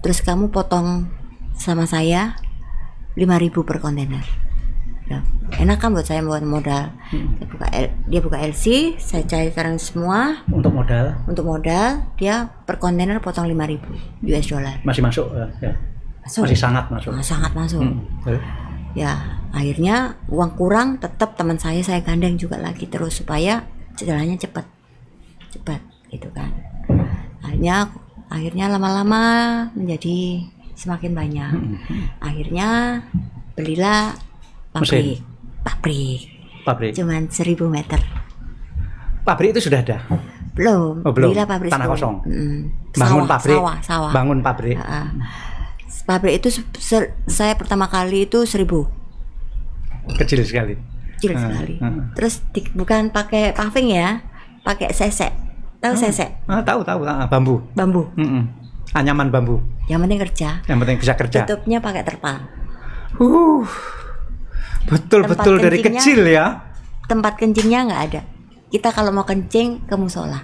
terus kamu potong sama saya 5.000 per kontainer. Ya, enak kan buat saya buat modal. Dia buka LC, saya cairkan semua. untuk modal Untuk modal, dia per kontainer potong 5.000 US dollar. masih masuk ya. Masuk. Masih sangat masuk. Sangat masuk. Terus? Ya, akhirnya uang kurang, tetap teman saya gandeng juga lagi terus supaya jalannya cepat gitu kan. Akhirnya lama-lama menjadi semakin banyak. Akhirnya belilah pabrik. Cuman 1.000 meter. Pabrik itu sudah ada? Belum. Oh, belum. Belilah pabrik Tanah 10. kosong. Bangun pabrik. Sawah. Bangun pabrik. Pabrik itu saya pertama kali itu 1.000. Kecil sekali. Sekali. Terus bukan pakai paving ya, pakai sesek. Tahu sesek? Tahu. Bambu. Anyaman bambu. Yang penting kerja. Yang penting bisa kerja. Tutupnya pakai terpal. Betul-betul dari kecil ya. Tempat kencingnya nggak ada. Kita kalau mau kencing ke musola.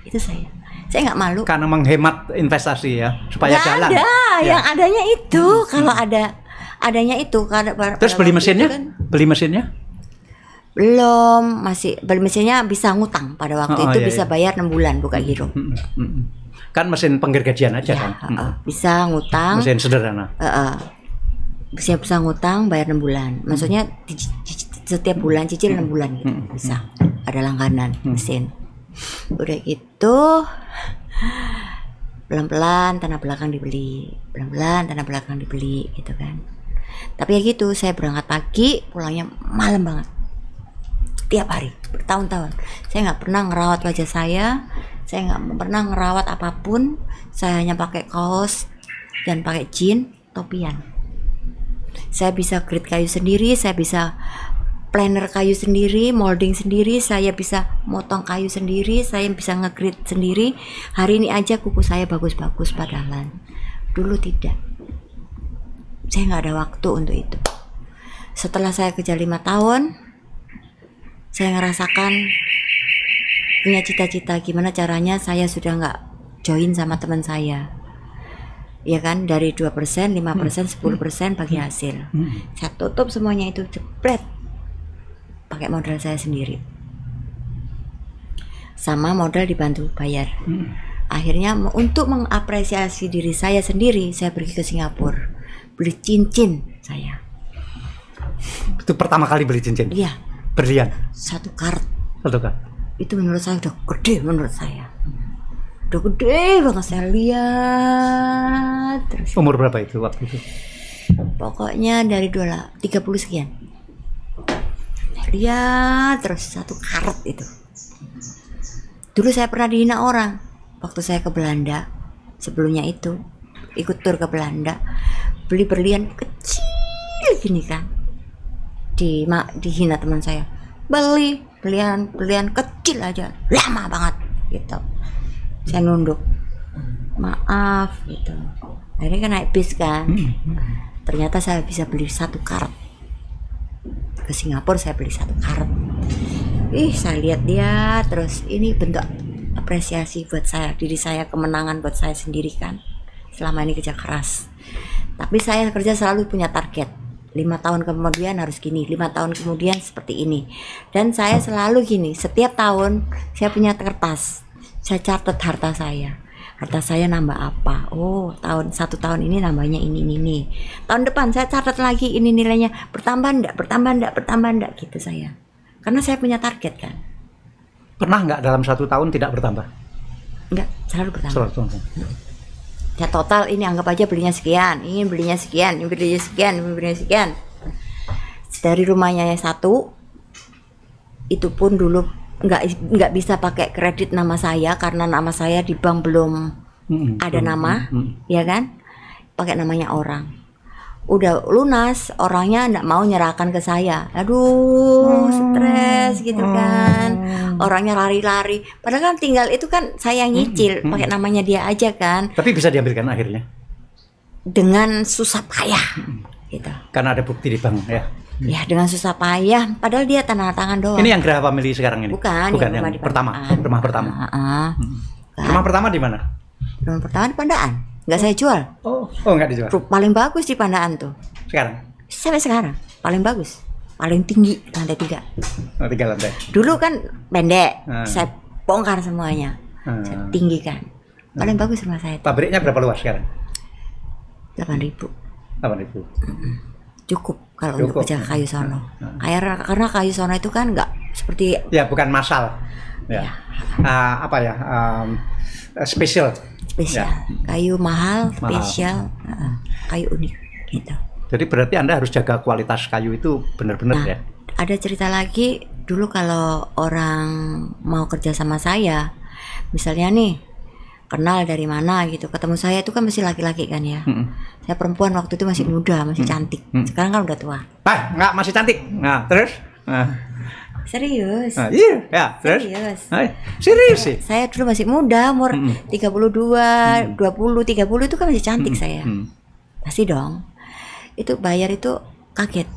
Itu saya nggak malu. Karena menghemat investasi ya, supaya Nggak jalan. ada, Ya. yang adanya itu. Kalau adanya itu. Terus beli mesinnya? Beli mesinnya? Belum, masih beli mesinnya bisa ngutang pada waktu itu, iya, bisa iya. bayar 6 bulan buka giro. Kan mesin penggergajian aja Ya, kan. bisa ngutang. Mesin sederhana. Bisa ngutang bayar 6 bulan. Maksudnya setiap bulan cicil 6 bulan gitu. Bisa. Ada langganan mesin. Udah gitu pelan-pelan tanah belakang dibeli gitu kan. Tapi ya gitu, saya berangkat pagi, pulangnya malam banget. Tiap hari, bertahun-tahun. Saya nggak pernah ngerawat wajah saya nggak pernah ngerawat apapun. Saya hanya pakai kaos dan pakai jeans, topian. Saya bisa grit kayu sendiri, saya bisa planer kayu sendiri, molding sendiri, saya bisa motong kayu sendiri, saya bisa ngegrit sendiri. Hari ini aja kuku saya bagus-bagus, padahal dulu tidak. Saya nggak ada waktu untuk itu. Setelah saya kerja 5 tahun, saya ngerasakan punya cita-cita gimana caranya saya sudah nggak join sama teman saya. Ya kan, dari 2%, 5%, 10% bagi hasil. Saya tutup semuanya itu, jepret. Pakai modal saya sendiri. Sama modal dibantu bayar. Akhirnya untuk mengapresiasi diri saya sendiri, saya pergi ke Singapura. Beli cincin saya. Itu pertama kali beli cincin? Iya. Berlian? 1 karat. Itu menurut saya udah gede, menurut saya. Udah gede banget, saya lihat terus. Umur berapa itu waktu itu? Pokoknya dari 30 sekian. Lihat terus 1 karat itu. Dulu saya pernah dihina orang waktu saya ke Belanda. Sebelumnya itu ikut tur ke Belanda, beli berlian kecil gini kan. Dihina teman saya. Beli berlian kecil aja, lama banget gitu. Saya nunduk, maaf gitu. Akhirnya kan naik bis kan. Ternyata saya bisa beli 1 karat. Ke Singapura saya beli 1 karat. Saya lihat dia terus, ini bentuk apresiasi buat saya, diri saya, kemenangan buat saya sendiri kan. Selama ini kerja keras. Tapi saya kerja selalu punya target. 5 tahun kemudian harus gini, 5 tahun kemudian seperti ini. Dan saya selalu gini, setiap tahun saya punya kertas. Saya catat harta saya. Harta saya nambah apa? Oh, 1 tahun ini nambahnya ini. Tahun depan saya catat lagi, ini nilainya bertambah enggak gitu saya. Karena saya punya target kan. Pernah nggak dalam 1 tahun tidak bertambah? Enggak, selalu bertambah. Selalu bertambah. Ya total ini anggap aja belinya sekian, ini belinya sekian, ini belinya sekian, ini belinya sekian. Dari rumahnya yang 1, itu pun dulu nggak bisa pakai kredit nama saya karena nama saya di bank belum ada nama, ya kan? Pakai namanya orang. Udah lunas, orangnya nggak mau nyerahkan ke saya. Aduh, stres gitu kan. Orangnya lari-lari. Padahal kan tinggal itu kan saya nyicil, pakai namanya dia aja kan. Tapi bisa diambilkan akhirnya. Dengan susah payah, gitu. Karena ada bukti di bank ya. Ya dengan susah payah. Padahal dia tanda tangan doang. Ini yang Graha Family sekarang ini. Bukan yang rumah di pertama. Pandaan. Rumah pertama. Kan. Rumah pertama di mana? Rumah pertama di Pandaan. Nggak saya jual. Oh nggak dijual. Paling bagus di Pandaan tuh. Sekarang? Sampai sekarang paling bagus, paling tinggi lantai 3. Oh, 3 lantai. Dulu kan pendek, saya bongkar semuanya, saya tinggikan. Paling bagus rumah saya. Pabriknya berapa luas sekarang? 8.000. 8.000. Cukup kalau untuk kerja kayu sono. Karena kayu sono itu kan nggak seperti. Ya bukan massal. Ya. Apa ya? Spesial. Ya. Kayu mahal, spesial, kayu unik gitu. Jadi berarti Anda harus jaga kualitas kayu itu benar-benar ya. Ada cerita lagi dulu kalau orang mau kerja sama saya, misalnya nih kenal dari mana gitu, ketemu saya itu kan masih laki-laki kan ya. Saya perempuan waktu itu masih muda, masih cantik. Sekarang kan udah tua. Nggak masih cantik. Nah terus? Serius. Iya, ya, terus. Serius. Serius sih. Saya dulu masih muda, umur 32, 20, 30 itu kan masih cantik saya. Pasti dong. Itu bayar itu kaget.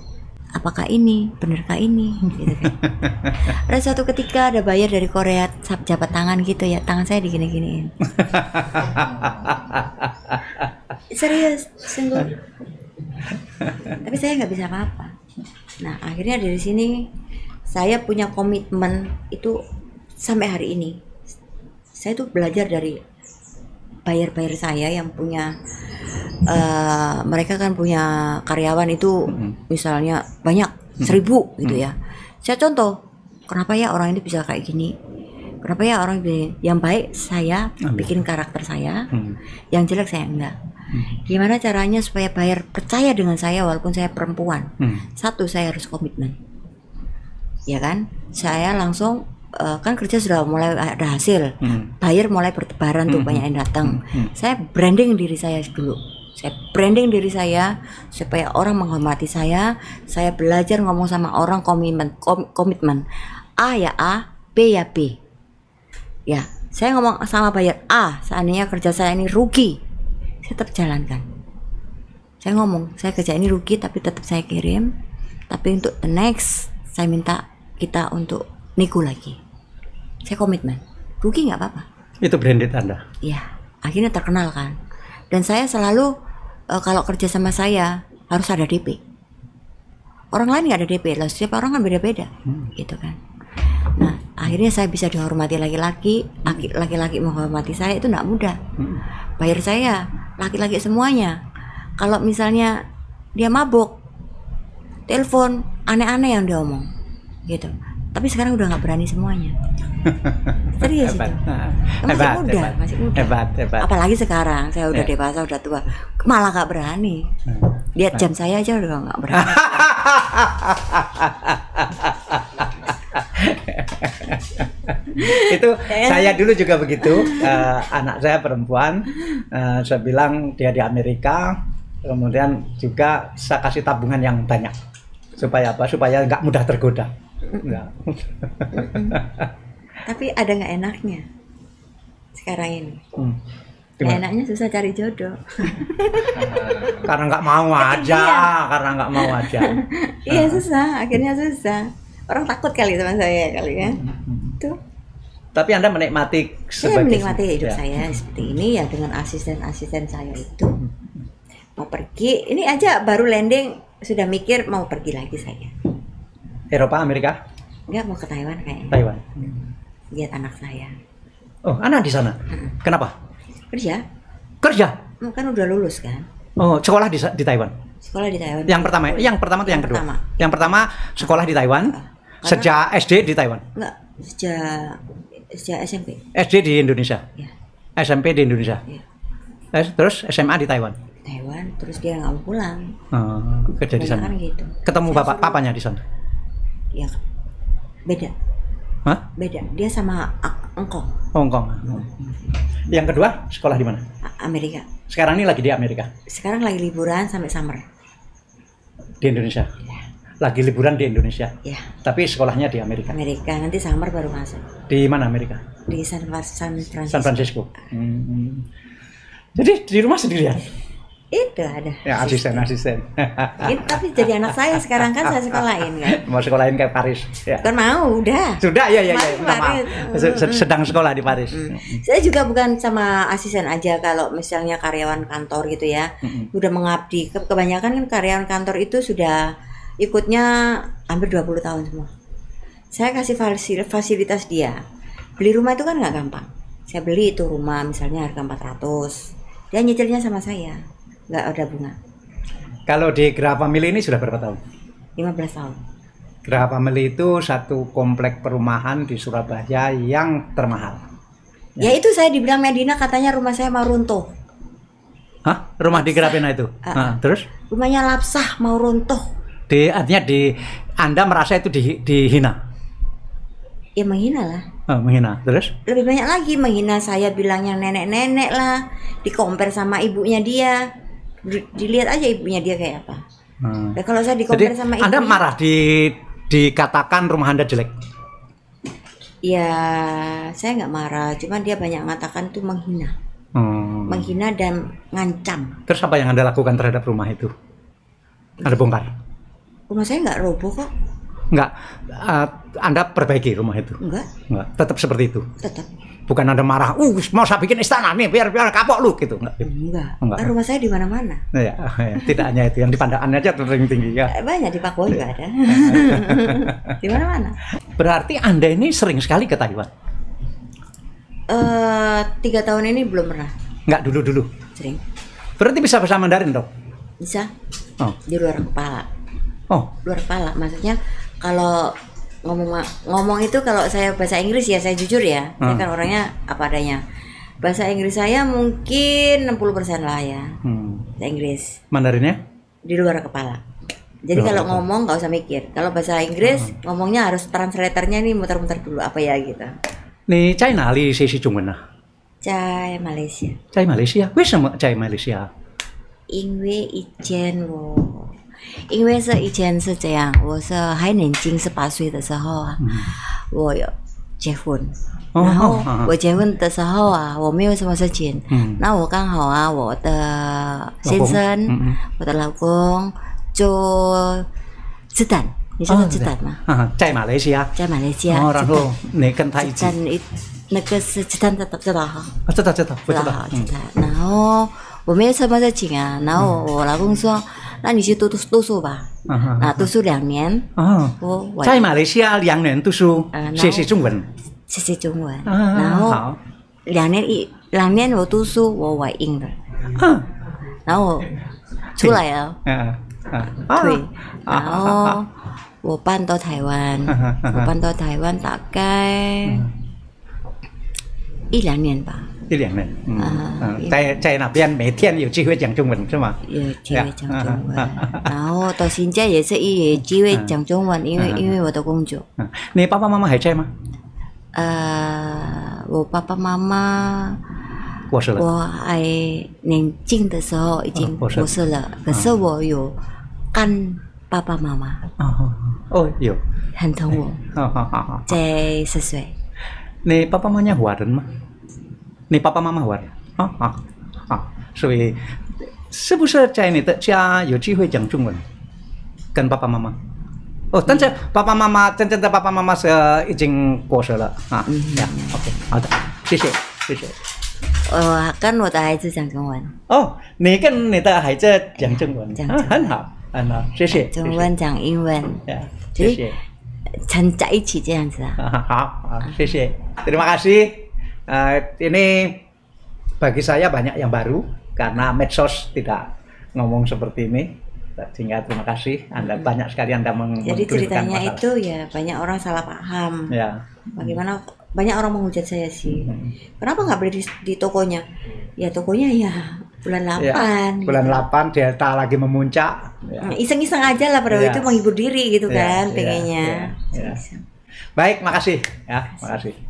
Apakah ini? Benerkah ini? Gitu kan. Ada suatu ketika ada bayar dari Korea, jabat tangan gitu ya, tangan saya digini-giniin. Serius, sungguh. Tapi saya nggak bisa apa-apa. Nah, akhirnya dari sini saya punya komitmen itu sampai hari ini. Saya tuh belajar dari buyer-buyer saya yang punya mereka kan punya karyawan itu misalnya banyak 1.000 gitu ya. Saya contoh, kenapa ya orang ini bisa kayak gini? Kenapa ya orang ini yang baik saya bikin karakter saya, yang jelek saya enggak. Gimana caranya supaya buyer percaya dengan saya walaupun saya perempuan? Satu, saya harus komitmen. Ya kan, saya langsung kan kerja sudah mulai ada hasil, buyer mulai bertebaran tuh banyak yang datang. Saya branding diri saya dulu, saya branding diri saya supaya orang menghormati saya. Saya belajar ngomong sama orang komitmen. A ya A, B ya B. Ya, saya ngomong sama buyer A, seandainya kerja saya ini rugi, saya tetap jalankan. Saya ngomong, saya kerja ini rugi tapi tetap saya kirim. Tapi untuk the next, saya minta kita untuk nego lagi. Saya komitmen. Rugi nggak apa-apa. Itu branded Anda? Iya. Akhirnya terkenal kan. Dan saya selalu kalau kerja sama saya harus ada DP. Orang lain nggak ada DP. Lah setiap orang kan beda-beda, gitu kan. Nah, akhirnya saya bisa dihormati laki-laki. Laki-laki menghormati saya itu nggak mudah. Buyer saya laki-laki semuanya. Kalau misalnya dia mabuk, telepon aneh-aneh yang dia omong, gitu. Tapi sekarang udah nggak berani semuanya. Serius itu. Masih muda. Hebat. Apalagi sekarang saya udah dewasa, udah tua, malah nggak berani. Lihat jam saya aja udah nggak berani. Itu saya dulu juga begitu. Anak saya perempuan, saya bilang dia di Amerika. Kemudian juga saya kasih tabungan yang banyak. Supaya apa? Supaya nggak mudah tergoda. Tapi ada nggak enaknya sekarang ini? Enaknya susah cari jodoh. Karena nggak mau aja. Karena nggak mau aja. Iya susah. Akhirnya susah. Orang takut kali sama saya kali ya. Tuh. Tapi Anda menikmati saya menikmati hidup saya seperti ini ya, dengan asisten-asisten saya itu. Mau pergi, ini aja baru landing sudah mikir mau pergi lagi saya. Eropa, Amerika? Enggak, mau ke Taiwan kayaknya. Taiwan. Lihat anak saya. Oh, anak di sana. Kenapa? Kerja. Kan udah lulus kan. Oh, sekolah di Taiwan. Sekolah di Taiwan. Yang pertama atau yang kedua? Yang pertama sekolah di Taiwan. Sejak SD di Taiwan. Enggak, sejak SMP. SD di Indonesia. Ya. SMP di Indonesia. Ya. Terus SMA di Taiwan. Terus dia nggak mau pulang. Kerja di sana. Gitu. Ketemu papanya di sana. Ya, beda. Hah? Beda. Dia sama engkong. Hong Kong. Yang kedua sekolah di mana? Amerika. Sekarang ini lagi di Amerika. Sekarang lagi liburan sampai summer. Di Indonesia. Lagi liburan di Indonesia. Ya. Tapi sekolahnya di Amerika. Amerika. Nanti summer baru masuk. Di mana Amerika? Di San Francisco. San Francisco. Jadi di rumah sendirian. Itu ada. Ya, asisten. Tapi jadi anak saya sekarang kan saya sekolahin kan. Mau sekolahin ke Paris. Ya. Kan mau, udah. Sudah ya. Paris. Sedang sekolah di Paris. Saya juga bukan sama asisten aja, kalau misalnya karyawan kantor gitu ya. Udah mengabdi. Kebanyakan kan karyawan kantor itu sudah ikutnya hampir 20 tahun semua. Saya kasih fasilitas dia. Beli rumah itu kan nggak gampang. Saya beli itu rumah misalnya harga 400. Dia nyicilnya sama saya. Nggak ada bunga. Kalau di Geraha Family ini sudah berapa tahun? 15 tahun. Geraha Family itu satu komplek perumahan di Surabaya yang termahal. Ya itu saya dibilang Medina katanya rumah saya mau runtuh. Hah? Rumah di Geraha Pena itu? Terus? Rumahnya lapsah mau runtuh. Artinya Anda merasa itu dihina? Ya menghina lah. Menghina. Terus? Lebih banyak lagi menghina saya, bilangnya nenek-nenek lah. Di-compare sama ibunya dia. Dilihat aja ibunya dia kayak apa. Ya, kalau saya di-compare sama ibunya, Anda marah dikatakan rumah Anda jelek? Ya saya nggak marah, cuman dia banyak mengatakan itu menghina. Menghina dan ngancam. Terus apa yang Anda lakukan terhadap rumah itu? Anda bongkar? Rumah saya nggak roboh kok. Enggak. Anda perbaiki rumah itu? Enggak. Tetap seperti itu? Tetap. Bukan Anda marah, mau saya bikin istana nih biar kapok lu gitu. Enggak. Rumah saya di mana-mana. Ya, tidak hanya itu, yang di Pandakan aja tinggi ya. Banyak di Papua juga ada. Di mana-mana. Berarti Anda ini sering sekali ke Taiwan? 3 tahun ini belum pernah. Enggak, dulu. Sering. Berarti bisa bahasa Mandarin dong? Bisa. Oh. Di luar kepala. Oh. Luar kepala, maksudnya kalau ngomong itu, kalau saya bahasa Inggris ya saya jujur ya, saya kan orangnya apa adanya. Bahasa Inggris saya mungkin 60% lah ya. Bahasa Inggris. Mandarinnya? Di luar kepala. Jadi kalau ngomong nggak usah mikir. Kalau bahasa Inggris ngomongnya harus translatornya nih muter-muter dulu apa ya gitu. Nih, China li sih Jungwen ah? 在马来西亚。在马来西亚？为什么在马来西亚？因为以前是这样，我是还年轻18岁的时候啊，我有结婚，然后我结婚的时候啊，我没有什么事情，那我刚好啊，我的先生，我的老公做子弹，你知道子弹吗？在马来西亚，在马来西亚，然后你跟他一起，那个是子弹，知道哈？知道，我知道，然后我没有什么事情啊，然后我老公说。那你去读书吧，读书2年。在马来西亚2年读书，学习中文。学习中文，然后2年我读书，我怀孕了，然后我出来了，对，然后我搬到台湾，大概1-2年吧。1-2年，在那边每天有机会讲中文是吗？有机会讲中文，然后到现在也是有机会讲中文，因为我的工作。你爸爸妈妈还在吗？我爸爸妈妈过世了。我还年轻的时候已经过世了，可是我有干爸爸妈妈。有。很疼我。在10岁。你爸爸妈妈华人吗？你爸爸妈妈华人所以是不是在你的家有机会讲中文？跟爸爸妈妈？但是爸爸妈妈真正的爸爸妈妈是已经过世了啊。OK， 好的，谢谢。我跟我的孩子讲中文。你跟你的孩子讲中文，很好，谢谢。中文讲英文，谢谢。掺在一起这样子啊。好，谢谢。Terima kasih. Ini bagi saya banyak yang baru karena medsos tidak ngomong seperti ini, sehingga terima kasih Anda banyak sekali Anda jadi ceritanya masalah. Itu ya banyak orang salah paham ya. Bagaimana banyak orang menghujat saya sih, kenapa nggak beli di tokonya? Ya tokonya ya bulan 8 ya, bulan gitu. 8 Delta lagi memuncak ya. Iseng-iseng aja lah pada itu menghibur diri gitu kan pengennya. Baik, makasih ya, makasih.